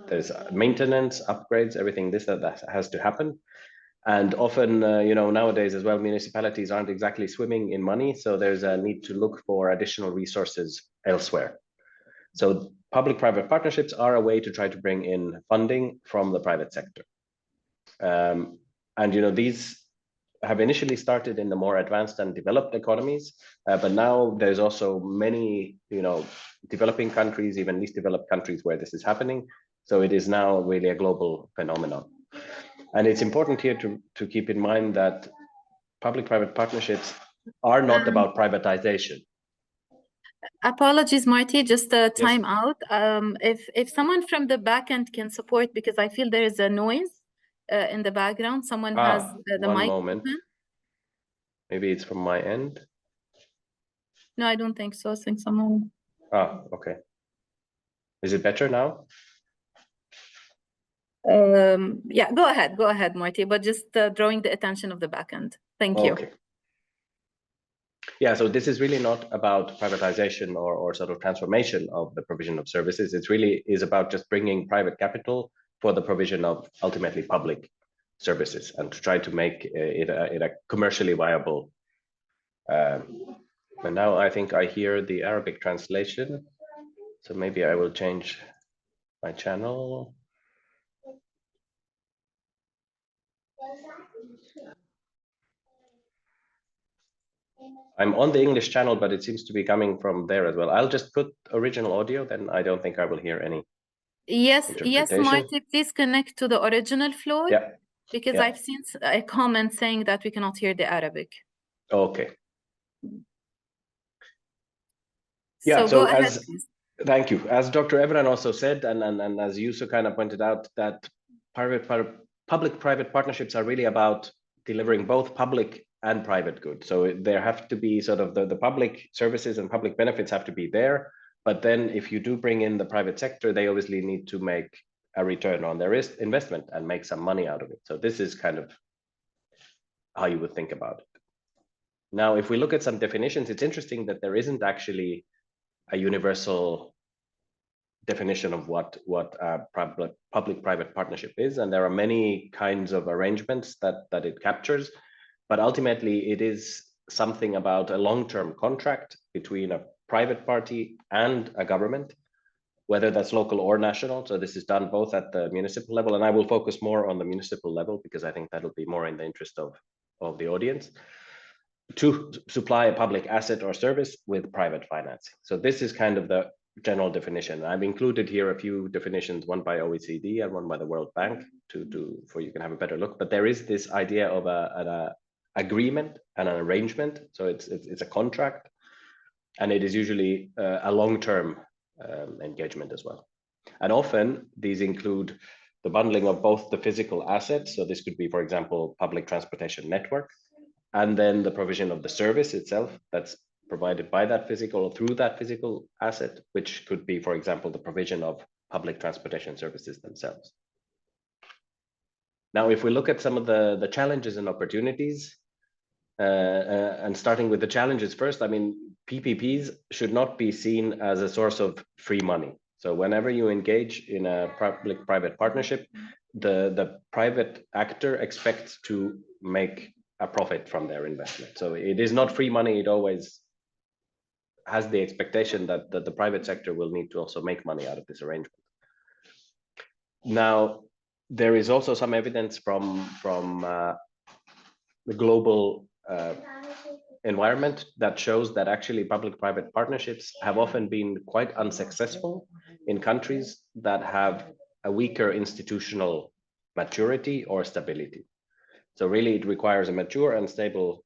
there's maintenance, upgrades, everything that has to happen. And often, nowadays as well, municipalities aren't exactly swimming in money, so there's a need to look for additional resources elsewhere. So public-private partnerships are a way to try to bring in funding from the private sector. These have initially started in the more advanced and developed economies, but now there's also many, developing countries, even least developed countries where this is happening. So it is now really a global phenomenon. And it's important here to keep in mind that public-private partnerships are not about privatization. Apologies, Marty, just a time Yes. out. If someone from the back end can support, because I feel there is a noise in the background. Someone has the one mic moment. open. Maybe it's from my end. No, I don't think so. I think someone. Okay. Is it better now? Yeah, go ahead, Marty, but just drawing the attention of the back end. Thank you. Okay. Yeah, so this is really not about privatization or sort of transformation of the provision of services. It really is about just bringing private capital for the provision of ultimately public services and to try to make it a commercially viable. And now I think I hear the Arabic translation. So maybe I will change my channel. I'm on the English channel, but it seems to be coming from there as well. I'll just put original audio, then I don't think I will hear any. Yes, Marty, please connect to the original floor. Yeah. Because I've seen a comment saying that we cannot hear the Arabic. Okay. Yeah, so go ahead, please. Thank you. As Dr. Evren also said, and as Yusu kind of pointed out, that public-private partnerships are really about delivering both public and private good. So there have to be sort of the public services and public benefits have to be there. But then if you do bring in the private sector, they obviously need to make a return on their investment and make some money out of it. So this is kind of how you would think about it. Now, if we look at some definitions, it's interesting that there isn't actually a universal definition of what a public-private partnership is. And there are many kinds of arrangements that it captures. But ultimately, it is something about a long-term contract between a private party and a government, whether that's local or national. So this is done both at the municipal level, and I will focus more on the municipal level because I think that'll be more in the interest of the audience, to supply a public asset or service with private financing. So this is kind of the general definition. I've included here a few definitions, one by OECD and one by the World Bank, for you can have a better look. But there is this idea of an agreement and an arrangement. So it's a contract, and it is usually a long-term engagement as well. And often these include the bundling of both the physical assets. So this could be, for example, public transportation network, and then the provision of the service itself that's provided by that physical or through that physical asset, which could be, for example, the provision of public transportation services themselves. Now, if we look at some of the challenges and opportunities, and starting with the challenges first, I mean, PPPs should not be seen as a source of free money. So whenever you engage in a public-private partnership, the private actor expects to make a profit from their investment. So it is not free money. It always has the expectation that the private sector will need to also make money out of this arrangement. Now, there is also some evidence from the global environment that shows that actually public-private partnerships have often been quite unsuccessful in countries that have a weaker institutional maturity or stability. So really it requires a mature and stable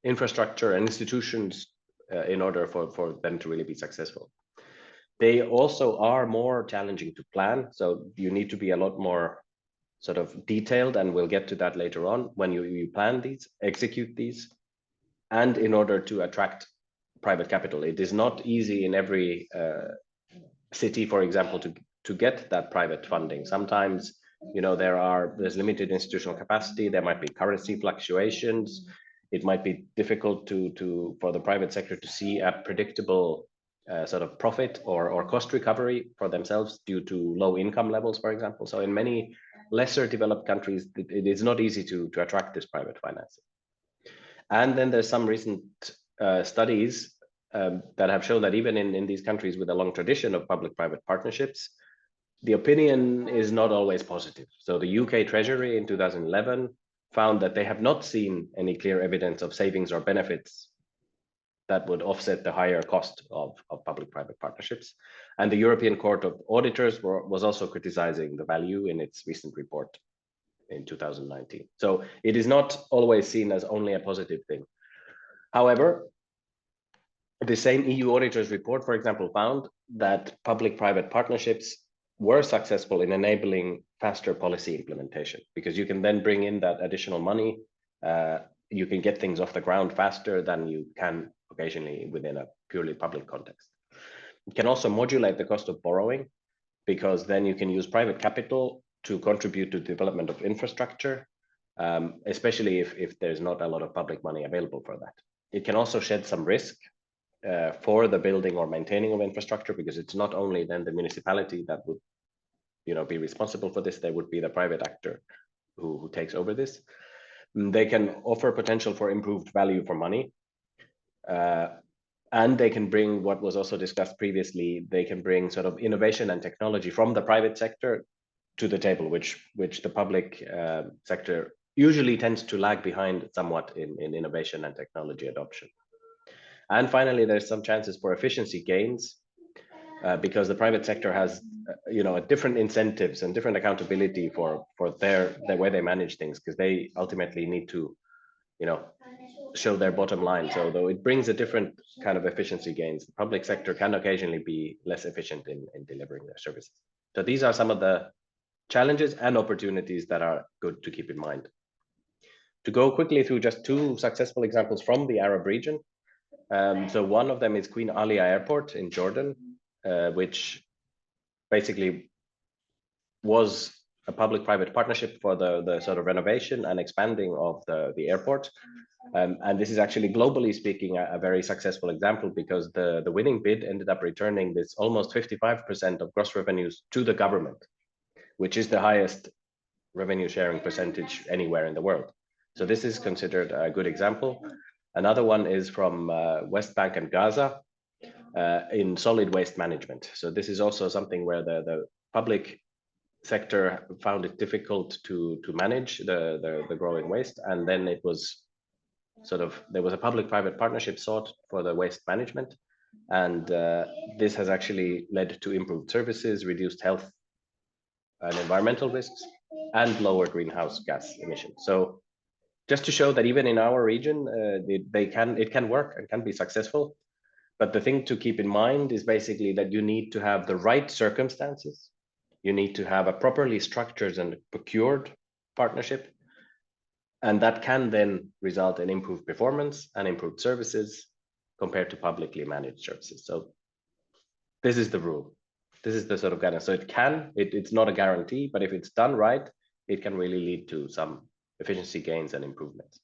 infrastructure and institutions in order for them to really be successful. They also are more challenging to plan, so you need to be a lot more sort of detailed, and we'll get to that later on when you plan these, execute these, and in order to attract private capital. It is not easy in every city, for example, to get that private funding. Sometimes, you know, there's limited institutional capacity, there might be currency fluctuations, it might be difficult for the private sector to see a predictable sort of profit or cost recovery for themselves due to low income levels, for example. So in many lesser developed countries, it is not easy to attract this private financing. And then there's some recent studies that have shown that even in these countries with a long tradition of public-private partnerships, the opinion is not always positive. So the UK Treasury in 2011 found that they have not seen any clear evidence of savings or benefits that would offset the higher cost of public-private partnerships. And the European Court of Auditors was also criticizing the value in its recent report in 2019. So it is not always seen as only a positive thing. However, the same EU auditors report, for example, found that public-private partnerships were successful in enabling faster policy implementation, because you can then bring in that additional money. You can get things off the ground faster than you can occasionally within a purely public context. It can also modulate the cost of borrowing, because then you can use private capital to contribute to the development of infrastructure, especially if there's not a lot of public money available for that. It can also shed some risk for the building or maintaining of infrastructure, because it's not only then the municipality that would, you know, be responsible for this. There would be the private actor who takes over this. They can offer potential for improved value for money, and they can bring what was also discussed previously. They can bring sort of innovation and technology from the private sector to the table, which the public sector usually tends to lag behind somewhat in innovation and technology adoption. And finally, there's some chances for efficiency gains because the private sector has, you know, different incentives and different accountability for their way they manage things, because they ultimately need to, you know, show their bottom line. So though it brings a different kind of efficiency gains, the public sector can occasionally be less efficient in delivering their services. So these are some of the challenges and opportunities that are good to keep in mind. To go quickly through just two successful examples from the Arab region. So one of them is Queen Alia Airport in Jordan, which basically was a public-private partnership for the sort of renovation and expanding of the airport. And this is actually, globally speaking, a very successful example, because the winning bid ended up returning this almost 55% of gross revenues to the government, which is the highest revenue sharing percentage anywhere in the world. So this is considered a good example. Another one is from West Bank and Gaza in solid waste management. So this is also something where the public sector found it difficult to manage the growing waste, and then it was sort of, there was a public-private partnership sought for the waste management, and this has actually led to improved services, reduced health and environmental risks, and lower greenhouse gas emissions. So just to show that even in our region, it can work and can be successful. But the thing to keep in mind is basically that you need to have the right circumstances. You need to have a properly structured and procured partnership. And that can then result in improved performance and improved services compared to publicly managed services. So this is the rule. This is the sort of guidance. So it's not a guarantee, but if it's done right, it can really lead to some efficiency gains and improvements.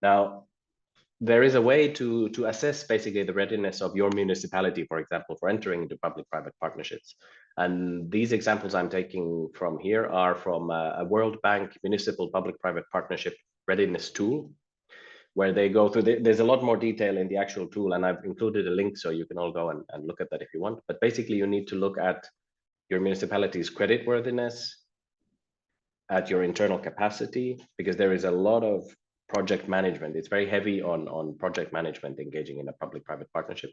Now, there is a way to assess basically the readiness of your municipality, for example, for entering into public-private partnerships. And these examples I'm taking from here are from a World Bank Municipal Public-Private Partnership Readiness Tool, where they go through, there's a lot more detail in the actual tool, and I've included a link so you can all go and look at that if you want. But basically you need to look at your municipality's creditworthiness, at your internal capacity, because there is a lot of project management. It's very heavy on project management engaging in a public-private partnership.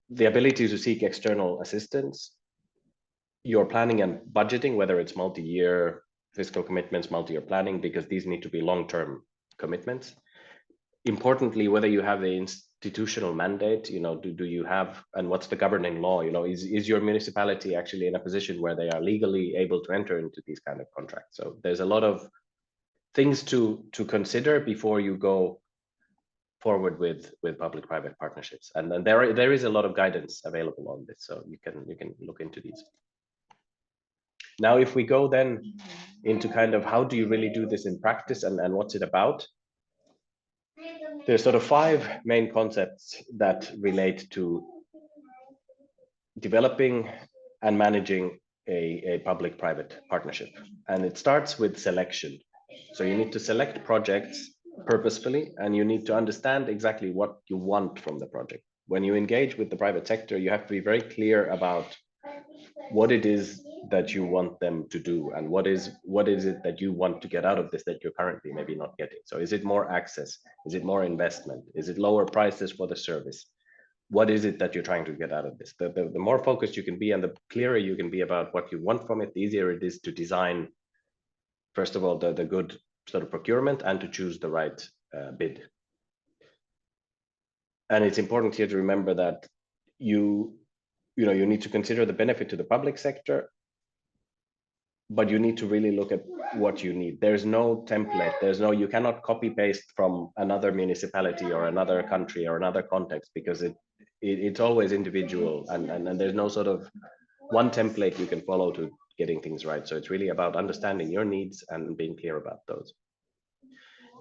The ability to seek external assistance, your planning and budgeting, whether it's multi-year fiscal commitments, multi-year planning, because these need to be long-term commitments. Importantly, whether you have the constitutional mandate? You know, do you have, and what's the governing law? You know, is your municipality actually in a position where they are legally able to enter into these kind of contracts? So there's a lot of things to consider before you go forward with public-private partnerships, and then there is a lot of guidance available on this, so you can look into these. Now, if we go then into kind of how do you really do this in practice, and what's it about? There's sort of 5 main concepts that relate to developing and managing a public-private partnership, and it starts with selection. So you need to select projects purposefully, and you need to understand exactly what you want from the project. When you engage with the private sector, you have to be very clear about what it is that you want them to do, and what is it that you want to get out of this that you're currently maybe not getting. So is it more access? Is it more investment? Is it lower prices for the service? What is it that you're trying to get out of this? The more focused you can be and the clearer you can be about what you want from it, the easier it is to design, first of all, the good sort of procurement, and to choose the right bid. And it's important here to remember that you need to consider the benefit to the public sector, but you need to really look at what you need. There's no template. You cannot copy paste from another municipality or another country or another context, because it's always individual, and there's no sort of one template you can follow to getting things right. So it's really about understanding your needs and being clear about those.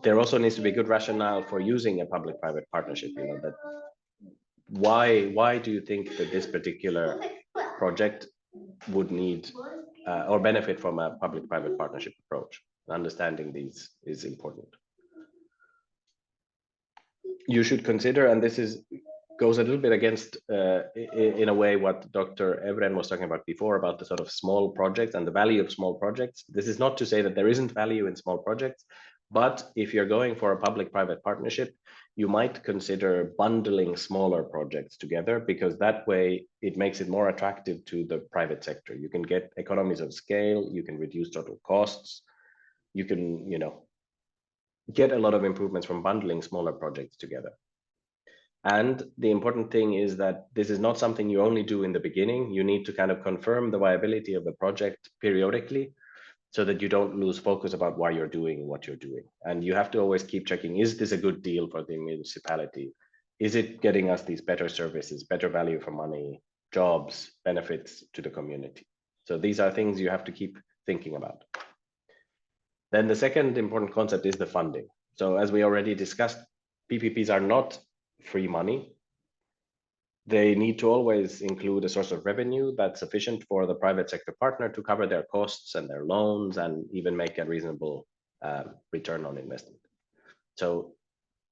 There also needs to be good rationale for using a public-private partnership. You know, that why do you think that this particular project would need or benefit from a public-private partnership approach? Understanding these is important. You should consider, and this goes a little bit against, in a way, what Dr. Evren was talking about before, about the sort of small projects and the value of small projects. This is not to say that there isn't value in small projects, but if you're going for a public-private partnership, you might consider bundling smaller projects together, because that way it makes it more attractive to the private sector. You can get economies of scale, you can reduce total costs, you can, get a lot of improvements from bundling smaller projects together. And the important thing is that this is not something you only do in the beginning. You need to kind of confirm the viability of the project periodically, so that you don't lose focus about why you're doing what you're doing. And you have to always keep checking, is this a good deal for the municipality? Is it getting us these better services, better value for money, jobs, benefits to the community? So these are things you have to keep thinking about. Then the second important concept is the funding. So as we already discussed, PPPs are not free money. They need to always include a source of revenue that's sufficient for the private sector partner to cover their costs and their loans, and even make a reasonable return on investment. So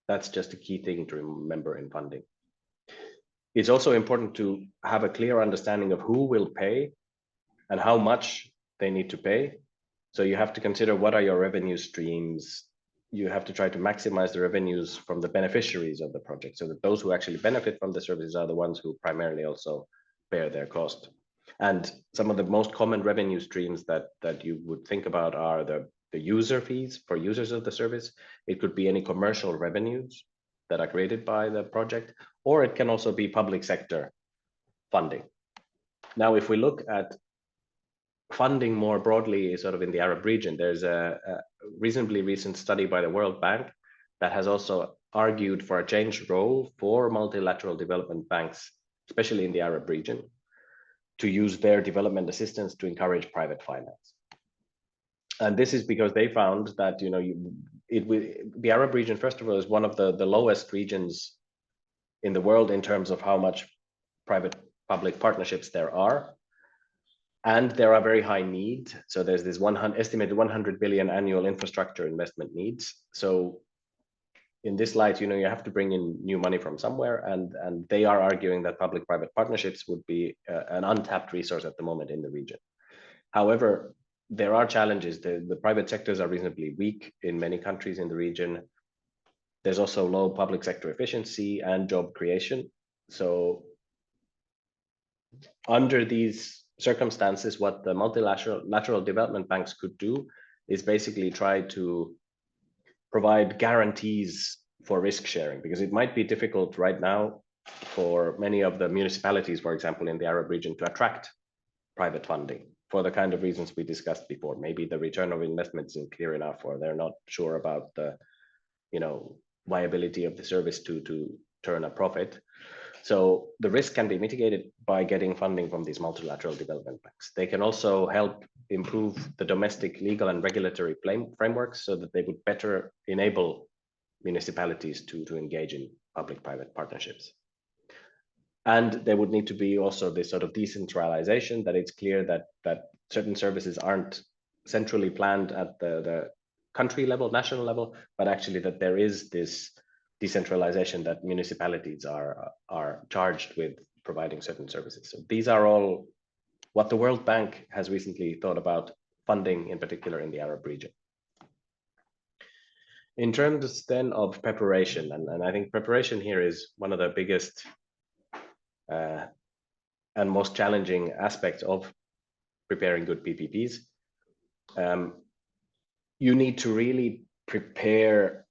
that's just a key thing to remember in funding. It's also important to have a clear understanding of who will pay and how much they need to pay. So you have to consider, what are your revenue streams? You have to try to maximize the revenues from the beneficiaries of the project, so that those who actually benefit from the services are the ones who primarily also bear their cost. And some of the most common revenue streams that you would think about are the user fees for users of the service. It could be any commercial revenues that are created by the project, or it can also be public sector funding. Now, if we look at funding more broadly, sort of in the Arab region, there's a reasonably recent study by the World Bank that has also argued for a changed role for multilateral development banks, especially in the Arab region, to use their development assistance to encourage private finance. And this is because they found that the Arab region, first of all, is one of the lowest regions in the world in terms of how much private-public partnerships there are. And there are very high needs. So there's this estimated 100 billion annual infrastructure investment needs. So in this light, you have to bring in new money from somewhere, and they are arguing that public-private partnerships would be an untapped resource at the moment in the region. However, there are challenges. The private sectors are reasonably weak in many countries in the region. There's also low public sector efficiency and job creation. So under these circumstances, what the multilateral development banks could do is basically try to provide guarantees for risk sharing, because it might be difficult right now for many of the municipalities, for example, in the Arab region, to attract private funding for the kind of reasons we discussed before. Maybe the return of investment isn't clear enough, or they're not sure about the, viability of the service to turn a profit. So the risk can be mitigated by getting funding from these multilateral development banks. They can also help improve the domestic legal and regulatory frameworks so that they would better enable municipalities to engage in public-private partnerships. And there would need to be also this sort of decentralization, that it's clear that certain services aren't centrally planned at the country level, national level, but actually that there is this decentralization, that municipalities are charged with providing certain services. So these are all what the World Bank has recently thought about funding, in particular in the Arab region. In terms then of preparation, and I think preparation here is one of the biggest and most challenging aspects of preparing good PPPs. You need to really prepare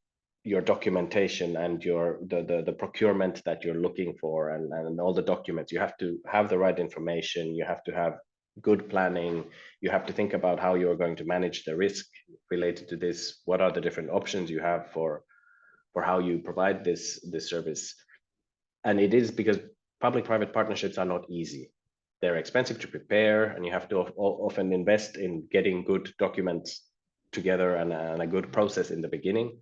your documentation and the procurement that you're looking for, and all the documents. You have to have the right information. You have to have good planning. You have to think about how you're going to manage the risk related to this. What are the different options you have for how you provide this service? And it is because public-private partnerships are not easy. They're expensive to prepare, and you have to often invest in getting good documents together and a good process in the beginning.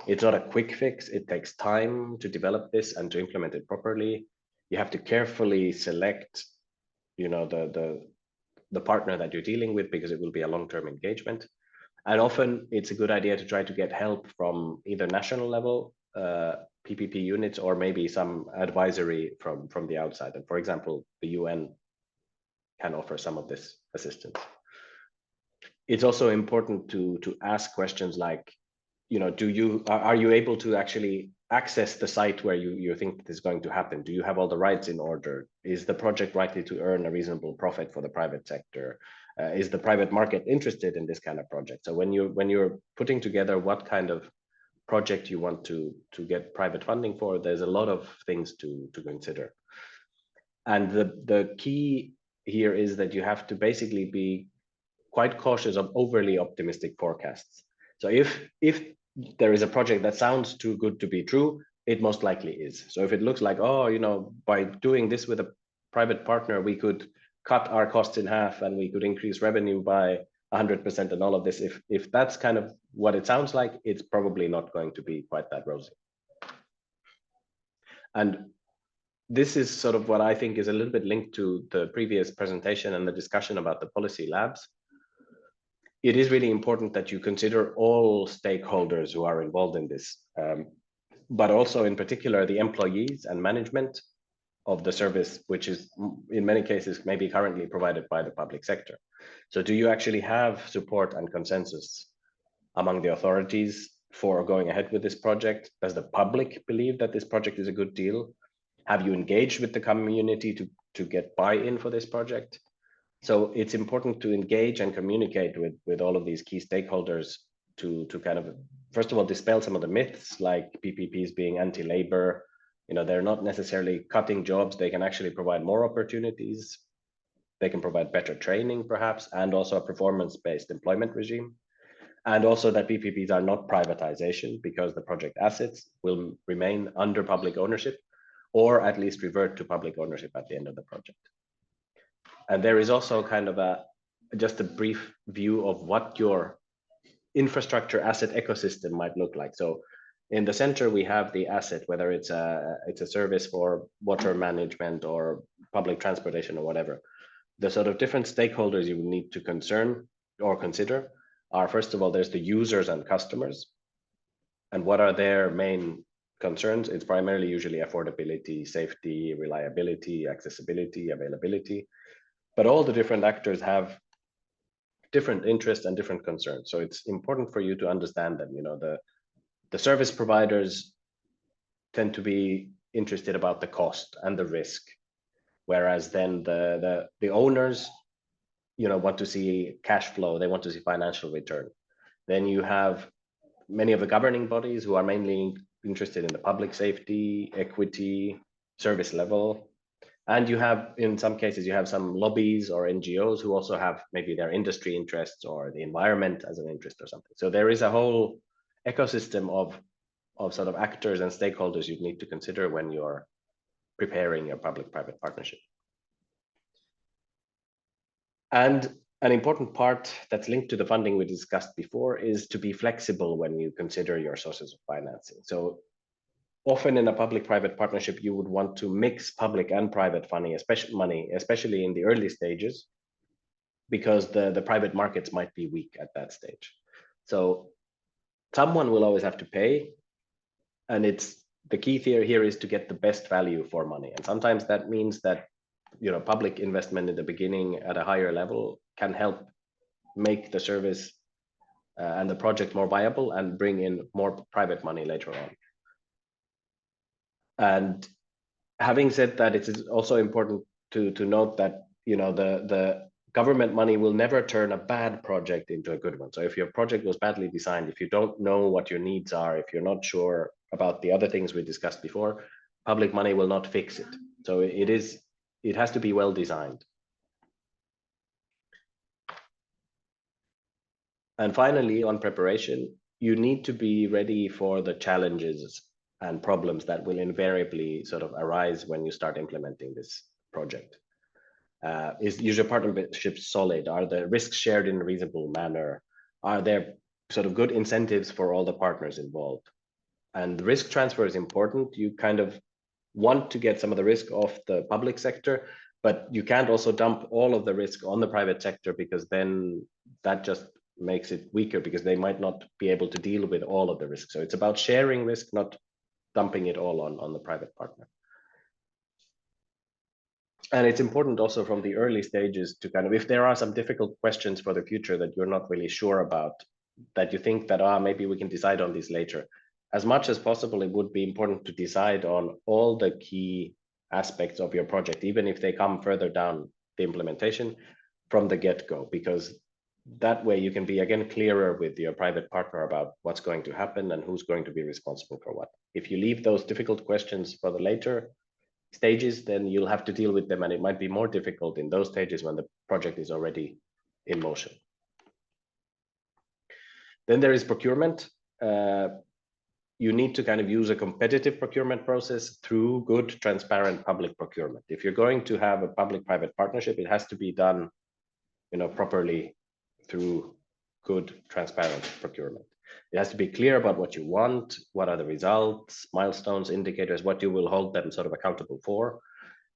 It's not a quick fix. It takes time to develop this and to implement it properly. You have to carefully select, the partner that you're dealing with, because it will be a long-term engagement. And often it's a good idea to try to get help from either national level PPP units, or maybe some advisory from the outside. And for example, the UN can offer some of this assistance. It's also important to ask questions like, are you able to actually access the site where you think this is going to happen? Do you have all the rights in order? Is the project likely to earn a reasonable profit for the private sector? Is the private market interested in this kind of project? So when you're putting together what kind of project you want to get private funding for, there's a lot of things to consider. And the key here is that you have to basically be quite cautious of overly optimistic forecasts. So if there is a project that sounds too good to be true, it most likely is. So if it looks like, by doing this with a private partner, we could cut our costs in half and we could increase revenue by 100% and all of this, if that's kind of what it sounds like, it's probably not going to be quite that rosy. And this is sort of what I think is a little bit linked to the previous presentation and the discussion about the policy labs. It is really important that you consider all stakeholders who are involved in this, but also in particular the employees and management of the service, which is in many cases maybe currently provided by the public sector. So do you actually have support and consensus among the authorities for going ahead with this project? Does the public believe that this project is a good deal? Have you engaged with the community to get buy-in for this project? So it's important to engage and communicate with all of these key stakeholders to kind of, first of all, dispel some of the myths, like PPPs being anti-labor. They're not necessarily cutting jobs. They can actually provide more opportunities. They can provide better training, perhaps, and also a performance-based employment regime. And also that PPPs are not privatization, because the project assets will remain under public ownership, or at least revert to public ownership at the end of the project. And there is also kind of just a brief view of what your infrastructure asset ecosystem might look like. So in the center, we have the asset, whether it's a service for water management or public transportation or whatever. The sort of different stakeholders you need to consider are, first of all, there's the users and customers. And what are their main concerns? It's primarily usually affordability, safety, reliability, accessibility, availability. But all the different actors have different interests and different concerns. So it's important for you to understand that, the service providers tend to be interested about the cost and the risk, whereas then the owners, want to see cash flow. They want to see financial return. Then you have many of the governing bodies who are mainly interested in the public safety, equity, service level. And you have, in some cases, you have some lobbies or NGOs who also have maybe their industry interests or the environment as an interest or something. So there is a whole ecosystem of sort of actors and stakeholders you need to consider when you're preparing your public-private partnership. And an important part that's linked to the funding we discussed before is to be flexible when you consider your sources of financing. So often in a public-private partnership, you would want to mix public and private money, especially in the early stages, because the private markets might be weak at that stage. So someone will always have to pay, and it's the key theory here is to get the best value for money. And sometimes that means that, you know, public investment in the beginning at a higher level can help make the service and the project more viable and bring in more private money later on. And having said that, it is also important to note that, you know, the government money will never turn a bad project into a good one. So if your project was badly designed, if you don't know what your needs are, if you're not sure about the other things we discussed before, public money will not fix it. So it has to be well designed. And finally, on preparation, you need to be ready for the challenges and problems that will invariably sort of arise when you start implementing this project. Is user partnership solid? Are the risks shared in a reasonable manner? Are there sort of good incentives for all the partners involved? And risk transfer is important. You kind of want to get some of the risk off the public sector, but you can't also dump all of the risk on the private sector, because then that just makes it weaker, because they might not be able to deal with all of the risk. So it's about sharing risk, not dumping it all on the private partner. And it's important also from the early stages to kind of, if there are some difficult questions for the future that you're not really sure about, that you think that, maybe we can decide on these later. As much as possible, it would be important to decide on all the key aspects of your project, even if they come further down the implementation from the get-go, because that way you can be, again, clearer with your private partner about what's going to happen and who's going to be responsible for what. If you leave those difficult questions for the later stages, then you'll have to deal with them, and it might be more difficult in those stages when the project is already in motion. Then there is procurement. You need to kind of use a competitive procurement process through good, transparent public procurement. If you're going to have a public-private partnership, it has to be done, you know, properly through good, transparent procurement. It has to be clear about what you want, what are the results, milestones, indicators, what you will hold them sort of accountable for.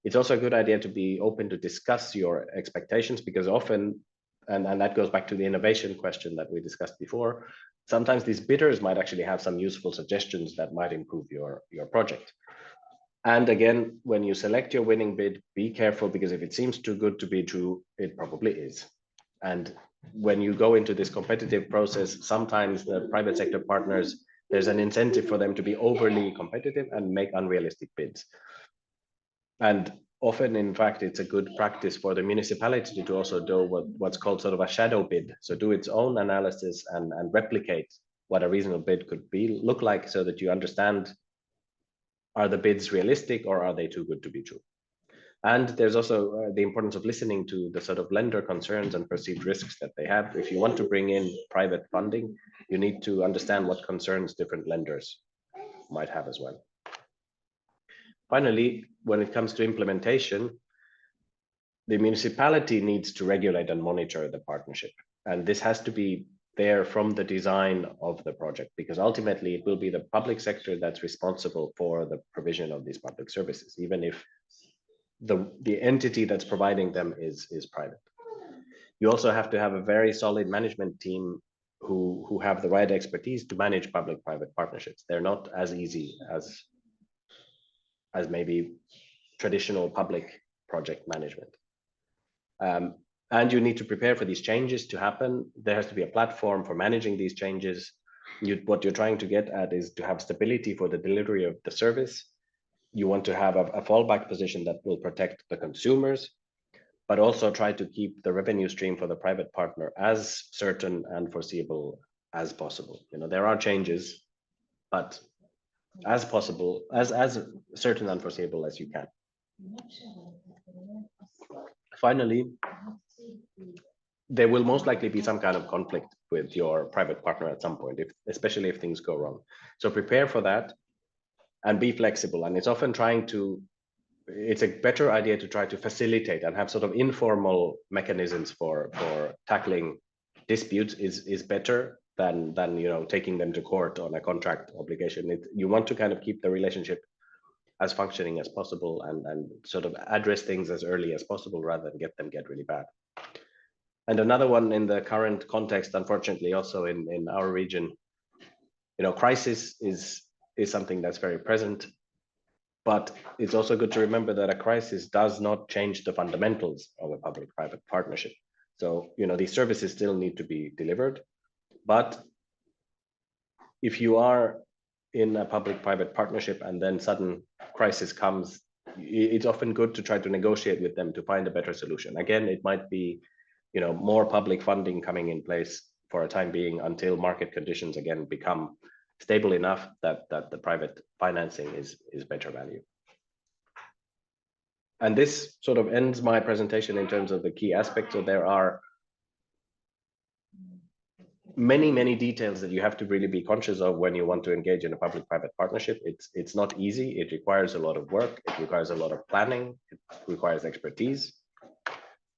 It's also a good idea to be open to discuss your expectations, because often, and that goes back to the innovation question that we discussed before, sometimes these bidders might actually have some useful suggestions that might improve your project. And again, when you select your winning bid, be careful, because if it seems too good to be true, it probably is. And when you go into this competitive process, sometimes the private sector partners, there's an incentive for them to be overly competitive and make unrealistic bids. And often, in fact, it's a good practice for the municipality to also do what's called sort of a shadow bid. So do its own analysis and replicate what a reasonable bid could look like, so that you understand, are the bids realistic or are they too good to be true? And there's also the importance of listening to the sort of lender concerns and perceived risks that they have. If you want to bring in private funding, you need to understand what concerns different lenders might have as well. Finally, when it comes to implementation, the municipality needs to regulate and monitor the partnership. And this has to be there from the design of the project, because ultimately it will be the public sector that's responsible for the provision of these public services, even if the entity that's providing them is private. You also have to have a very solid management team who have the right expertise to manage public-private partnerships. They're not as easy as maybe traditional public project management. And you need to prepare for these changes to happen. There has to be a platform for managing these changes. What you're trying to get at is to have stability for the delivery of the service. You want to have a fallback position that will protect the consumers, but also try to keep the revenue stream for the private partner as certain and foreseeable as possible. You know, there are changes, but as possible, as certain and foreseeable as you can. Finally, there will most likely be some kind of conflict with your private partner at some point, especially if things go wrong. So prepare for that and be flexible. And it's often it's a better idea to try to facilitate and have sort of informal mechanisms for tackling disputes is better than taking them to court on a contract obligation. You want to kind of keep the relationship as functioning as possible and sort of address things as early as possible rather than get really bad. And another one in the current context, unfortunately, also in our region, crisis is something that's very present. But it's also good to remember that a crisis does not change the fundamentals of a public-private partnership. So, these services still need to be delivered. But if you are in a public-private partnership and then sudden crisis comes, it's often good to try to negotiate with them to find a better solution. Again, it might be, more public funding coming in place for a time being until market conditions again become stable enough that the private financing is better value. And this sort of ends my presentation in terms of the key aspects. So there are many details that you have to really be conscious of when you want to engage in a public-private partnership. It's not easy. It requires a lot of work. It requires a lot of planning. It requires expertise.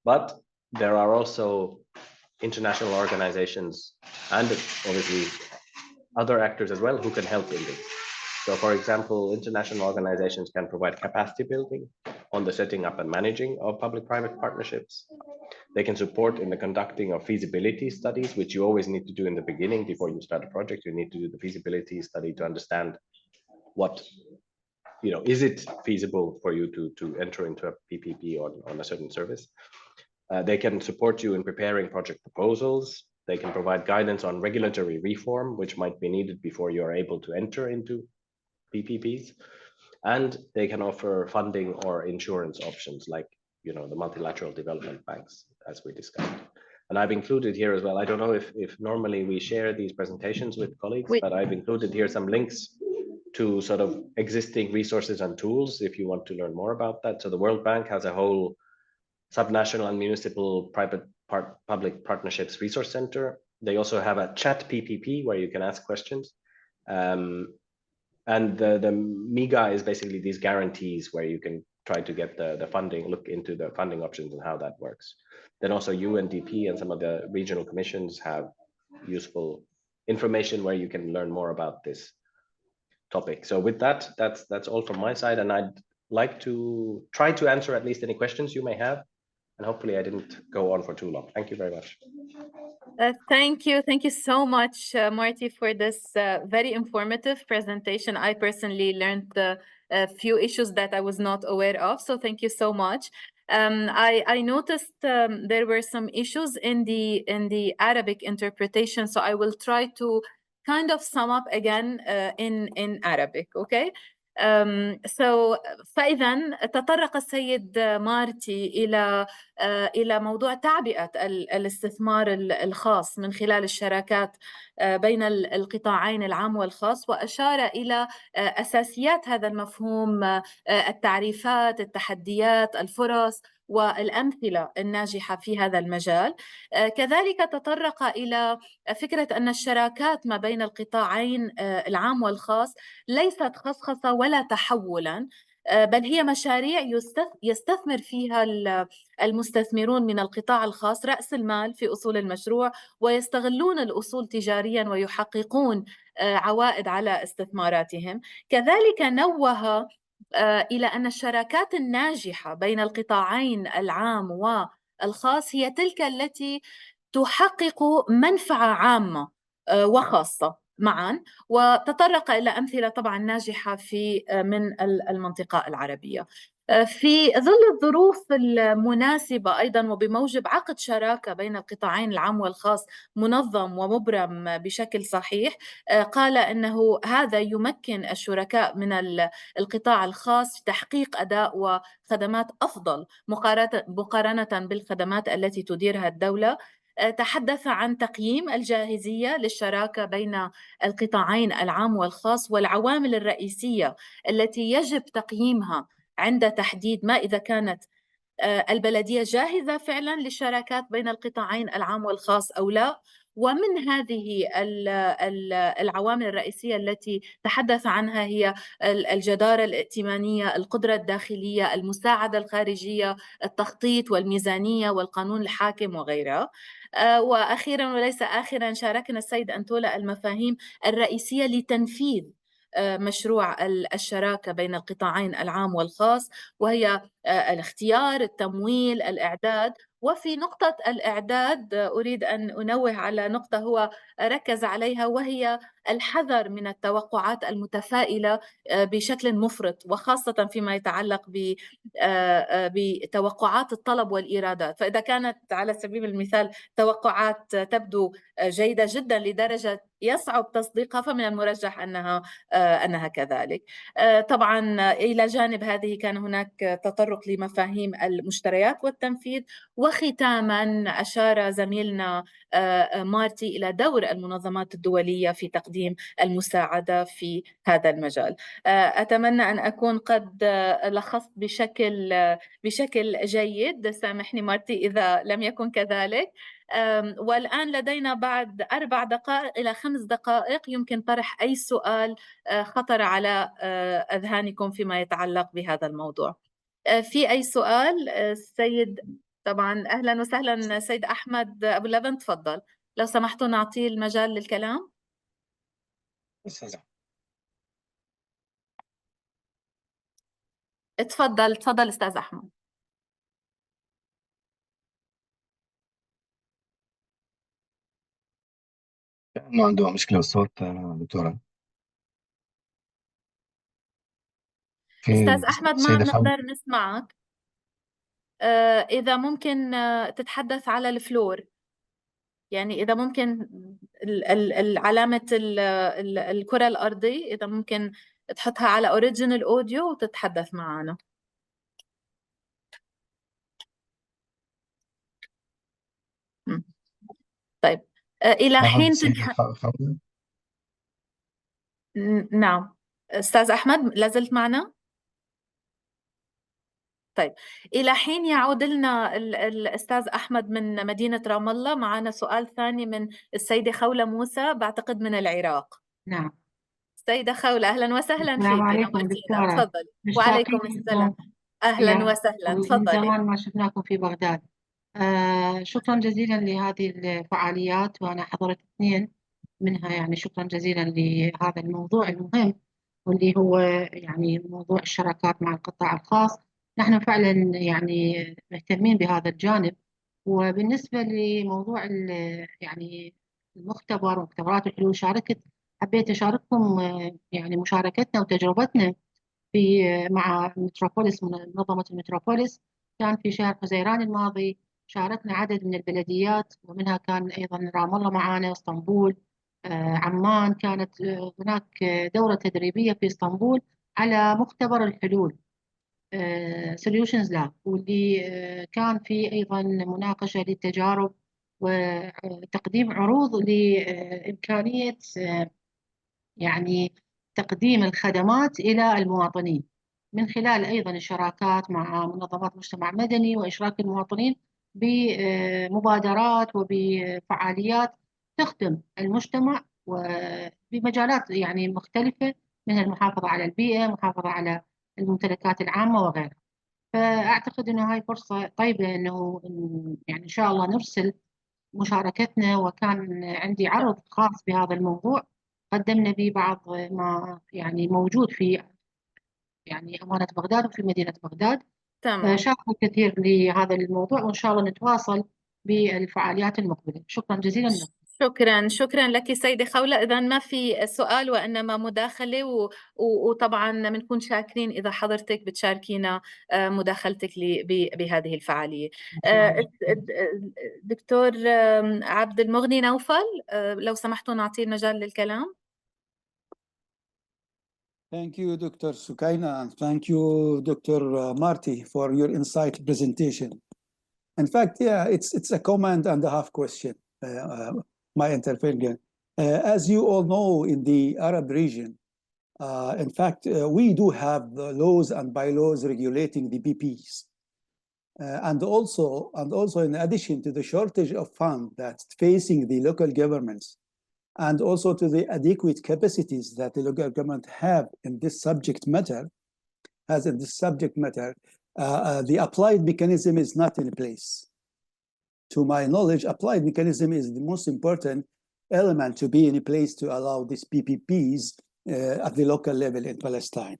But there are also international organizations and obviously other actors as well who can help in this. So for example, international organizations can provide capacity building on the setting up and managing of public-private partnerships. They can support in the conducting of feasibility studies, which you always need to do in the beginning before you start a project. You need to do the feasibility study to understand what, is it feasible for you to enter into a PPP on a certain service. They can support you in preparing project proposals. They can provide guidance on regulatory reform, which might be needed before you are able to enter into PPPs. And they can offer funding or insurance options like, the multilateral development banks, as we discussed. And I've included here as well, I don't know if normally we share these presentations with colleagues, but I've included here some links to sort of existing resources and tools if you want to learn more about that. So the World Bank has a whole subnational and municipal public partnerships resource center. They also have a chat PPP where you can ask questions. And the MIGA is basically these guarantees where you can try to get the funding, look into the funding options and how that works. Then also UNDP and some of the regional commissions have useful information where you can learn more about this topic. So with that, that's all from my side. And I'd like to try to answer at least any questions you may have. And hopefully I didn't go on for too long. Thank you very much. Thank you. Thank you so much, Marty, for this very informative presentation. I personally learned a few issues that I was not aware of. So thank you so much. I noticed there were some issues in the Arabic interpretation. So I will try to kind of sum up again in Arabic. Okay. فإذا تطرق السيد مارتي إلى موضوع تعبئة الاستثمار الخاص من خلال الشراكات بين القطاعين العام والخاص، وأشار إلى أساسيات هذا المفهوم، التعريفات، التحديات، الفرص والأمثلة الناجحة في هذا المجال. كذلك تطرق إلى فكرة أن الشراكات ما بين القطاعين العام والخاص ليست خصخصة ولا تحولا، بل هي مشاريع يستثمر فيها المستثمرون من القطاع الخاص رأس المال في أصول المشروع، ويستغلون الأصول تجاريا ويحققون عوائد على استثماراتهم. كذلك نوه إلى أن الشراكات الناجحة بين القطاعين العام والخاص هي تلك التي تحقق منفعة عامة وخاصة معا، وتطرق إلى أمثلة طبعا ناجحة من المنطقة العربية. في ظل الظروف المناسبة أيضا وبموجب عقد شراكة بين القطاعين العام والخاص منظم ومبرم بشكل صحيح، قال أنه هذا يمكن الشركاء من القطاع الخاص في تحقيق أداء وخدمات أفضل مقارنة بالخدمات التي تديرها الدولة. تحدث عن تقييم الجاهزية للشراكة بين القطاعين العام والخاص والعوامل الرئيسية التي يجب تقييمها عند تحديد ما إذا كانت البلدية جاهزة فعلا للشراكات بين القطاعين العام والخاص أو لا. ومن هذه العوامل الرئيسية التي تحدث عنها هي الجدارة الائتمانية، القدرة الداخلية، المساعدة الخارجية، التخطيط والميزانية والقانون الحاكم وغيرها. وأخيرا وليس آخرا، شاركنا السيد أنتولا المفاهيم الرئيسية لتنفيذ مشروع الشراكة بين القطاعين العام والخاص، وهي الاختيار، التمويل، الإعداد. وفي نقطة الإعداد أريد أن أنوه على نقطة هو ركز عليها، وهي الحذر من التوقعات المتفائلة بشكل مفرط، وخاصة فيما يتعلق بتوقعات الطلب والإيرادات. فإذا كانت على سبيل المثال توقعات تبدو جيدة جدا لدرجة يصعب تصديقها، فمن المرجح أنها كذلك. طبعا إلى جانب هذه كان هناك تطرق لمفاهيم المشتريات والتنفيذ. وختاما أشار زميلنا مارتي إلى دور المنظمات الدولية في تقديم المساعدة في هذا المجال. أتمنى أن أكون قد لخصت بشكل جيد، سامحني مارتي إذا لم يكن كذلك. والآن لدينا بعد 4 دقائق إلى 5 دقائق يمكن طرح أي سؤال خطر على أذهانكم فيما يتعلق بهذا الموضوع. في أي سؤال؟ السيد، طبعا أهلا وسهلا سيد أحمد أبو اللبن، تفضل لو سمحتوا نعطيه المجال للكلام. تفضل أستاذ أحمد. إنه عنده مشكلة بالصوت دكتورة. أستاذ أحمد ما سيدة خالد. بنقدر نسمعك. إذا ممكن تتحدث على الفلور، يعني إذا ممكن علامة الكرة الأرضية إذا ممكن تحطها على أوريجينال أوديو وتتحدث معنا. طيب إلى حين نعم أستاذ أحمد لازلت معنا؟ طيب إلى حين يعود لنا الأستاذ أحمد من مدينة رام الله، معنا سؤال ثاني من السيدة خولة موسى، بعتقد من العراق. نعم. سيدة خولة أهلا وسهلا فيك. السلام عليكم دكتورة. تفضلي. وعليكم السلام. أهلا وسهلا، من تفضلي. زمان ما شفناكم في بغداد. شكرا جزيلا لهذه الفعاليات، وأنا حضرت 2 منها، يعني شكرا جزيلا لهذا الموضوع المهم، واللي هو يعني موضوع الشراكات مع القطاع الخاص. نحن فعلا يعني مهتمين بهذا الجانب. وبالنسبة لموضوع يعني المختبر ومختبرات الحلول، حبيت أشارككم يعني مشاركتنا وتجربتنا مع متروبوليس، منظمة المتروبوليس. كان في شهر حزيران الماضي شاركنا عدد من البلديات، ومنها كان أيضا رام الله معانا، اسطنبول، عمان. كانت هناك دورة تدريبية في اسطنبول على مختبر الحلول Solutions Lab، واللي كان في أيضا مناقشة للتجارب وتقديم عروض لإمكانية يعني تقديم الخدمات إلى المواطنين من خلال أيضا الشراكات مع منظمات مجتمع مدني وإشراك المواطنين بمبادرات وبفعاليات تخدم المجتمع وبمجالات يعني مختلفة، من المحافظة على البيئة، محافظة على الممتلكات العامة وغيرها. فأعتقد أنه هاي فرصة طيبة أنه يعني إن شاء الله نرسل مشاركتنا. وكان عندي عرض خاص بهذا الموضوع قدمنا به بعض ما يعني موجود في يعني أمانة بغداد وفي مدينة بغداد. تمام. شاكر كثير لهذا الموضوع، وإن شاء الله نتواصل بالفعاليات المقبلة. شكرا جزيلا لكم. شكرا لك سيدة خولة. إذا ما في سؤال وإنما مداخلة، وطبعا بنكون شاكرين إذا حضرتك بتشاركينا مداخلتك بهذه الفعالية. دكتور عبد المغني نوفل، لو سمحتوا نعطيه المجال للكلام. Thank you, Dr. Sukaina, and thank you, Dr. Marty, for your insight presentation. In fact, yeah, it's a comment and a half question, my intervention. As you all know, in the Arab region, in fact, we do have laws and bylaws regulating the PPs. And also, in addition to the shortage of funds that's facing the local governments, and also to the adequate capacities that the local government have in this subject matter, the applied mechanism is not in place. To my knowledge, applied mechanism is the most important element to be in place to allow these PPPs at the local level in Palestine.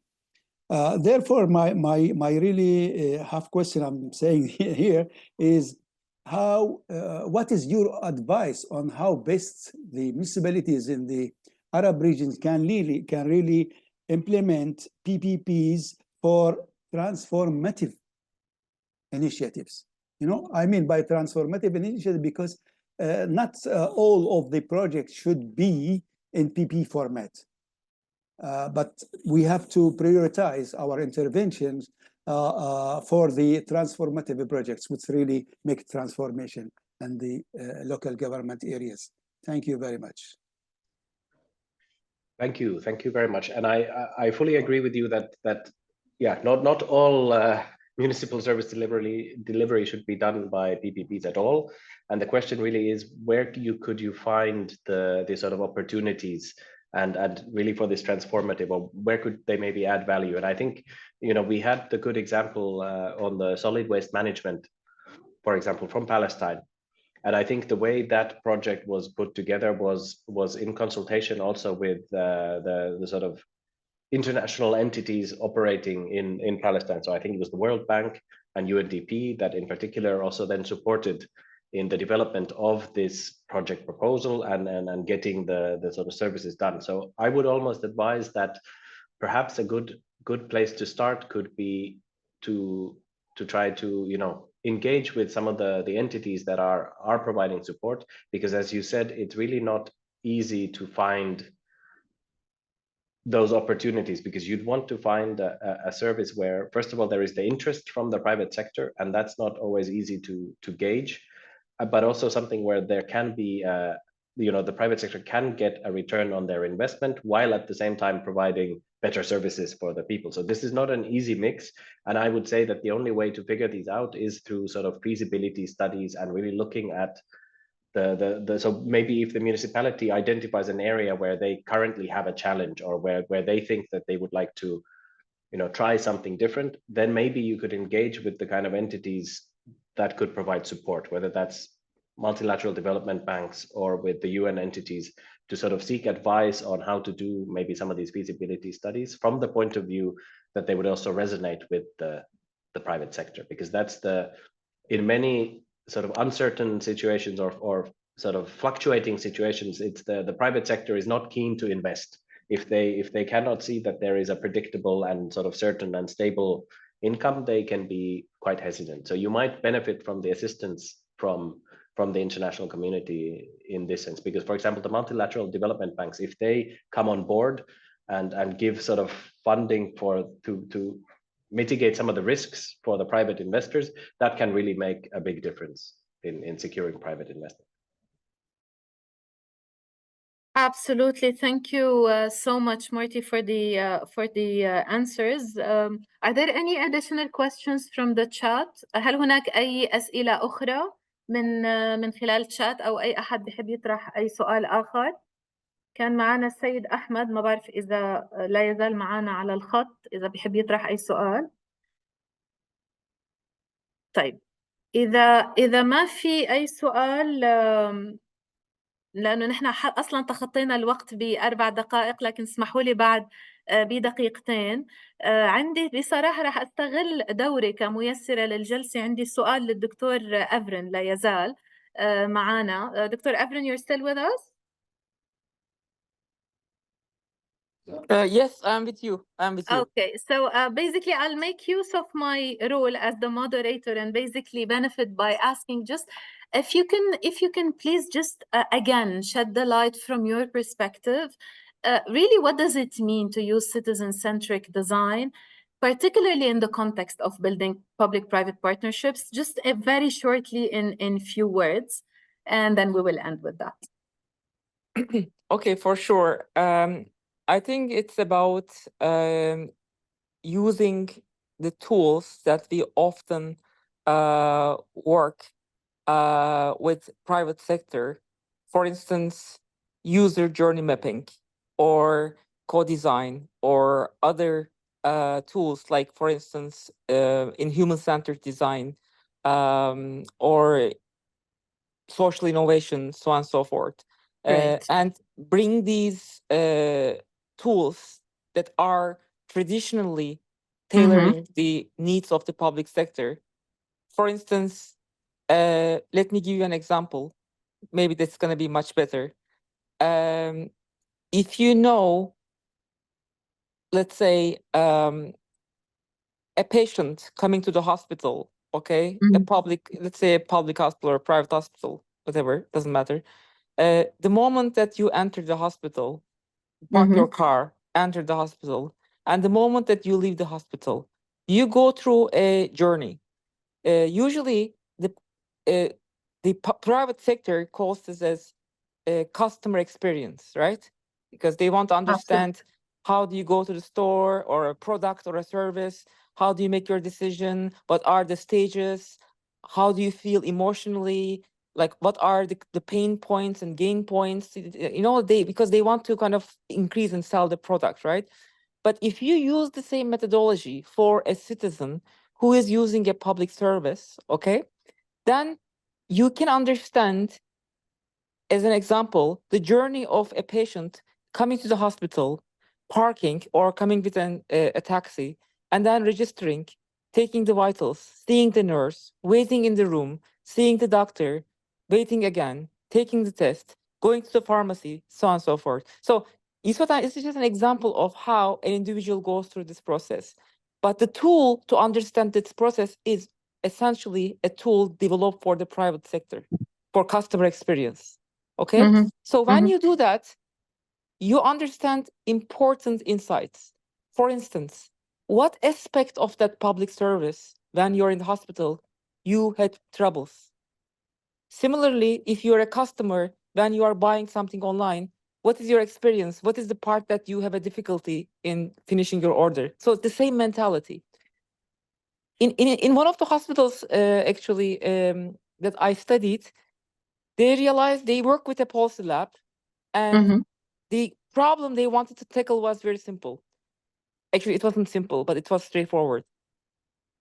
Therefore, my really half question I'm saying here is what is your advice on how best the municipalities in the Arab regions can really implement PPPs for transformative initiatives? You know, I mean by transformative initiative because not all of the projects should be in PP format. But we have to prioritize our interventions for the transformative projects, which really make transformation in the local government areas. Thank you very much. Thank you very much. And I fully agree with you that yeah, not all municipal service delivery should be done by PPPs at all. And the question really is, where could you find the sort of opportunities and really for this transformative, or where could they maybe add value? And I think, you know, we had the good example on the solid waste management, for example, from Palestine. And I think the way that project was put together was in consultation also with the sort of international entities operating in Palestine. So I think it was the World Bank and UNDP that in particular also then supported in the development of this project proposal and getting the sort of services done. So I would almost advise that perhaps a good place to start could be to try to, you know, engage with some of the entities that are providing support, because as you said, it's really not easy to find those opportunities, because you'd want to find a service where, first of all, there is the interest from the private sector, and that's not always easy to gauge, but also something where there can be, you know, the private sector can get a return on their investment while at the same time providing better services for the people. So this is not an easy mix. And I would say that the only way to figure these out is through sort of feasibility studies and really looking at so maybe if the municipality identifies an area where they currently have a challenge, or where they think that they would like to, you know, try something different, then maybe you could engage with the kind of entities that could provide support, whether that's multilateral development banks or with the UN entities, to sort of seek advice on how to do maybe some of these feasibility studies from the point of view that they would also resonate with the private sector, because that's in many sort of uncertain situations or sort of fluctuating situations, it's the private sector is not keen to invest if they cannot see that there is a predictable and sort of certain and stable income. They can be quite hesitant. So you might benefit from the assistance from the international community in this sense, because, for example, the multilateral development banks, if they come on board and give sort of funding to mitigate some of the risks for the private investors, that can really make a big difference in securing private investment. Absolutely. Thank you so much, Marty, for the answers. Are there any additional questions from the chat? هل هناك أي أسئلة أخرى من خلال الشات، أو أي أحد بحب يطرح أي سؤال آخر؟ كان معنا السيد أحمد، ما بعرف إذا لا يزال معنا على الخط، إذا بحب يطرح أي سؤال. طيب، إذا ما في أي سؤال، لأنه نحن أصلاً تخطينا الوقت ب4 دقائق، لكن اسمحوا لي بعد بدقيقتين. عندي بصراحة راح أستغل دوري كميسرة للجلسة. عندي سؤال للدكتور أفرن، لا يزال معنا. دكتور أفرن, you're still with us? Yes, I'm with you. Okay, so basically I'll make use of my role as the moderator and basically benefit by asking just if you can please just again shed the light from your perspective. Really, what does it mean to use citizen-centric design, particularly in the context of building public-private partnerships? Just very shortly in few words, and then we will end with that. Okay, for sure. I think it's about using the tools that we often work with private sector. For instance, user journey mapping or co-design or other tools like, for instance, in human-centered design or social innovation, so on and so forth. And bring these tools that are traditionally tailoring the needs of the public sector. For instance, let me give you an example. Maybe that's going to be much better. If you know, let's say, a patient coming to the hospital, okay, let's say a public hospital or a private hospital, whatever, doesn't matter. The moment that you enter the hospital, park your car, enter the hospital, and the moment that you leave the hospital, you go through a journey. Usually, the private sector calls this as a customer experience, right? Because they want to understand how do you go to the store or a product or a service, how do you make your decision, what are the stages, how do you feel emotionally, like what are the pain points and gain points, you know, because they want to kind of increase and sell the product, right? But if you use the same methodology for a citizen who is using a public service, okay, then you can understand, as an example, the journey of a patient coming to the hospital, parking or coming with a taxi, and then registering, taking the vitals, seeing the nurse, waiting in the room, seeing the doctor, waiting again, taking the test, going to the pharmacy, so on and so forth. So this is just an example of how an individual goes through this process. But the tool to understand this process is essentially a tool developed for the private sector, for customer experience. Okay, so when you do that, you understand important insights. For instance, what aspect of that public service, when you're in the hospital, you had troubles? Similarly, if you're a customer, when you are buying something online, what is your experience? What is the part that you have a difficulty in finishing your order? So it's the same mentality. In one of the hospitals, actually, that I studied, they realized they work with a policy lab, and the problem they wanted to tackle was very simple. Actually, it wasn't simple, but it was straightforward.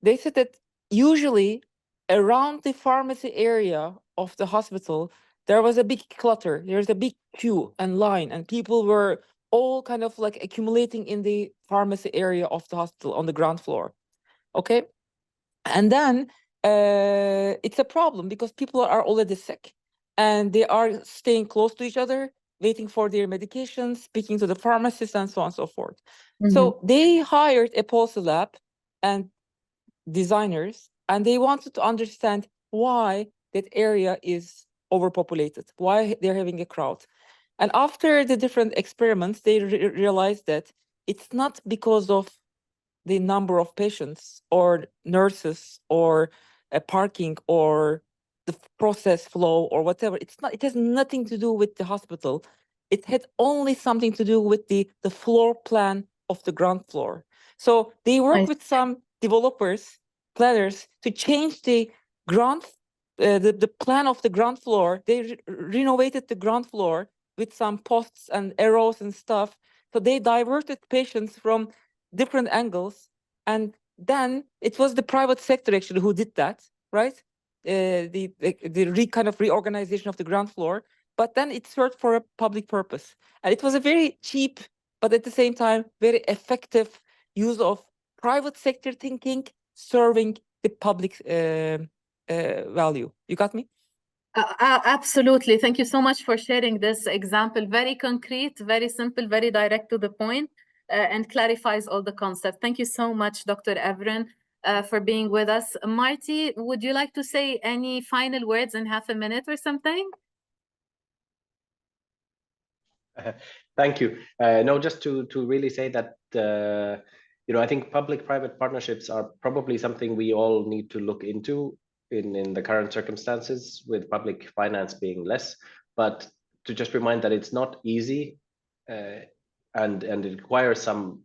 They said that usually around the pharmacy area of the hospital, there was a big clutter. There's a big queue and line, and people were all kind of like accumulating in the pharmacy area of the hospital on the ground floor. Okay. And then it's a problem because people are already sick and they are staying close to each other, waiting for their medications, speaking to the pharmacist, and so on and so forth. So they hired a policy lab and designers, and they wanted to understand why that area is overpopulated, why they're having a crowd. And after the different experiments, they realized that it's not because of the number of patients or nurses or parking or the process flow or whatever. It's not. It has nothing to do with the hospital. It had only something to do with the floor plan of the ground floor. So they work with some developers, planners, to change the ground, the plan of the ground floor. They renovated the ground floor with some posts and arrows and stuff. So they diverted patients from different angles, and then it was the private sector actually who did that, right? The kind of reorganization of the ground floor, but then it served for a public purpose, and it was a very cheap, but at the same time very effective use of private sector thinking serving the public value. You got me? Absolutely. Thank you so much for sharing this example. Very concrete, very simple, very direct to the point, and clarifies all the concepts. Thank you so much, Dr. Evren, for being with us. Marty, would you like to say any final words in half a minute or something? Thank you. No, just to really say that I think public-private partnerships are probably something we all need to look into in the current circumstances, with public finance being less. But to just remind that it's not easy, and it requires some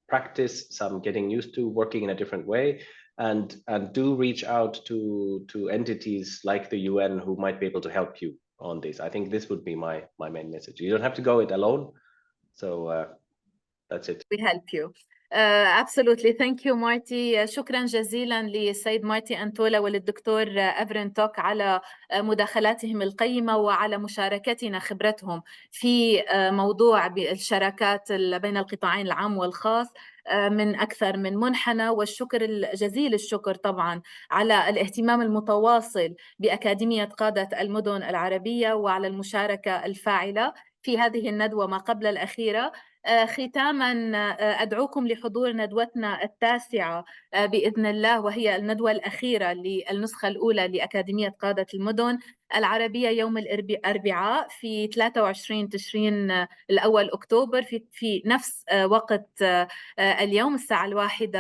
practice, some getting used to working in a different way, and do reach out to entities like the UN who might be able to help you on this. I think this would be my main message. You don't have to go it alone. So that's it. We help you. Absolutely. Thank you, Marty. شكرا جزيلا للسيد مارتي أنتولا وللدكتور أفرين توك على مداخلاتهم القيمة وعلى مشاركتنا خبرتهم في موضوع الشراكات بين القطاعين العام والخاص من أكثر من منحنى. والشكر الجزيل الشكر طبعا على الاهتمام المتواصل بأكاديمية قادة المدن العربية وعلى المشاركة الفاعلة في هذه الندوة ما قبل الأخيرة. ختاما أدعوكم لحضور ندوتنا التاسعة بإذن الله، وهي الندوة الأخيرة للنسخة الأولى لأكاديمية قادة المدن العربية يوم الأربعاء في 23 تشرين الأول أكتوبر في نفس وقت اليوم الساعة 1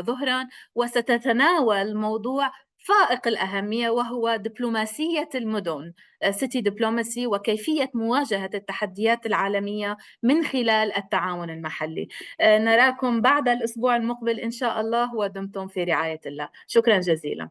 ظهرا، وستتناول موضوع فائق الأهمية وهو دبلوماسية المدن City Diplomacy وكيفية مواجهة التحديات العالمية من خلال التعاون المحلي. نراكم بعد الأسبوع المقبل إن شاء الله، ودمتم في رعاية الله. شكرا جزيلا.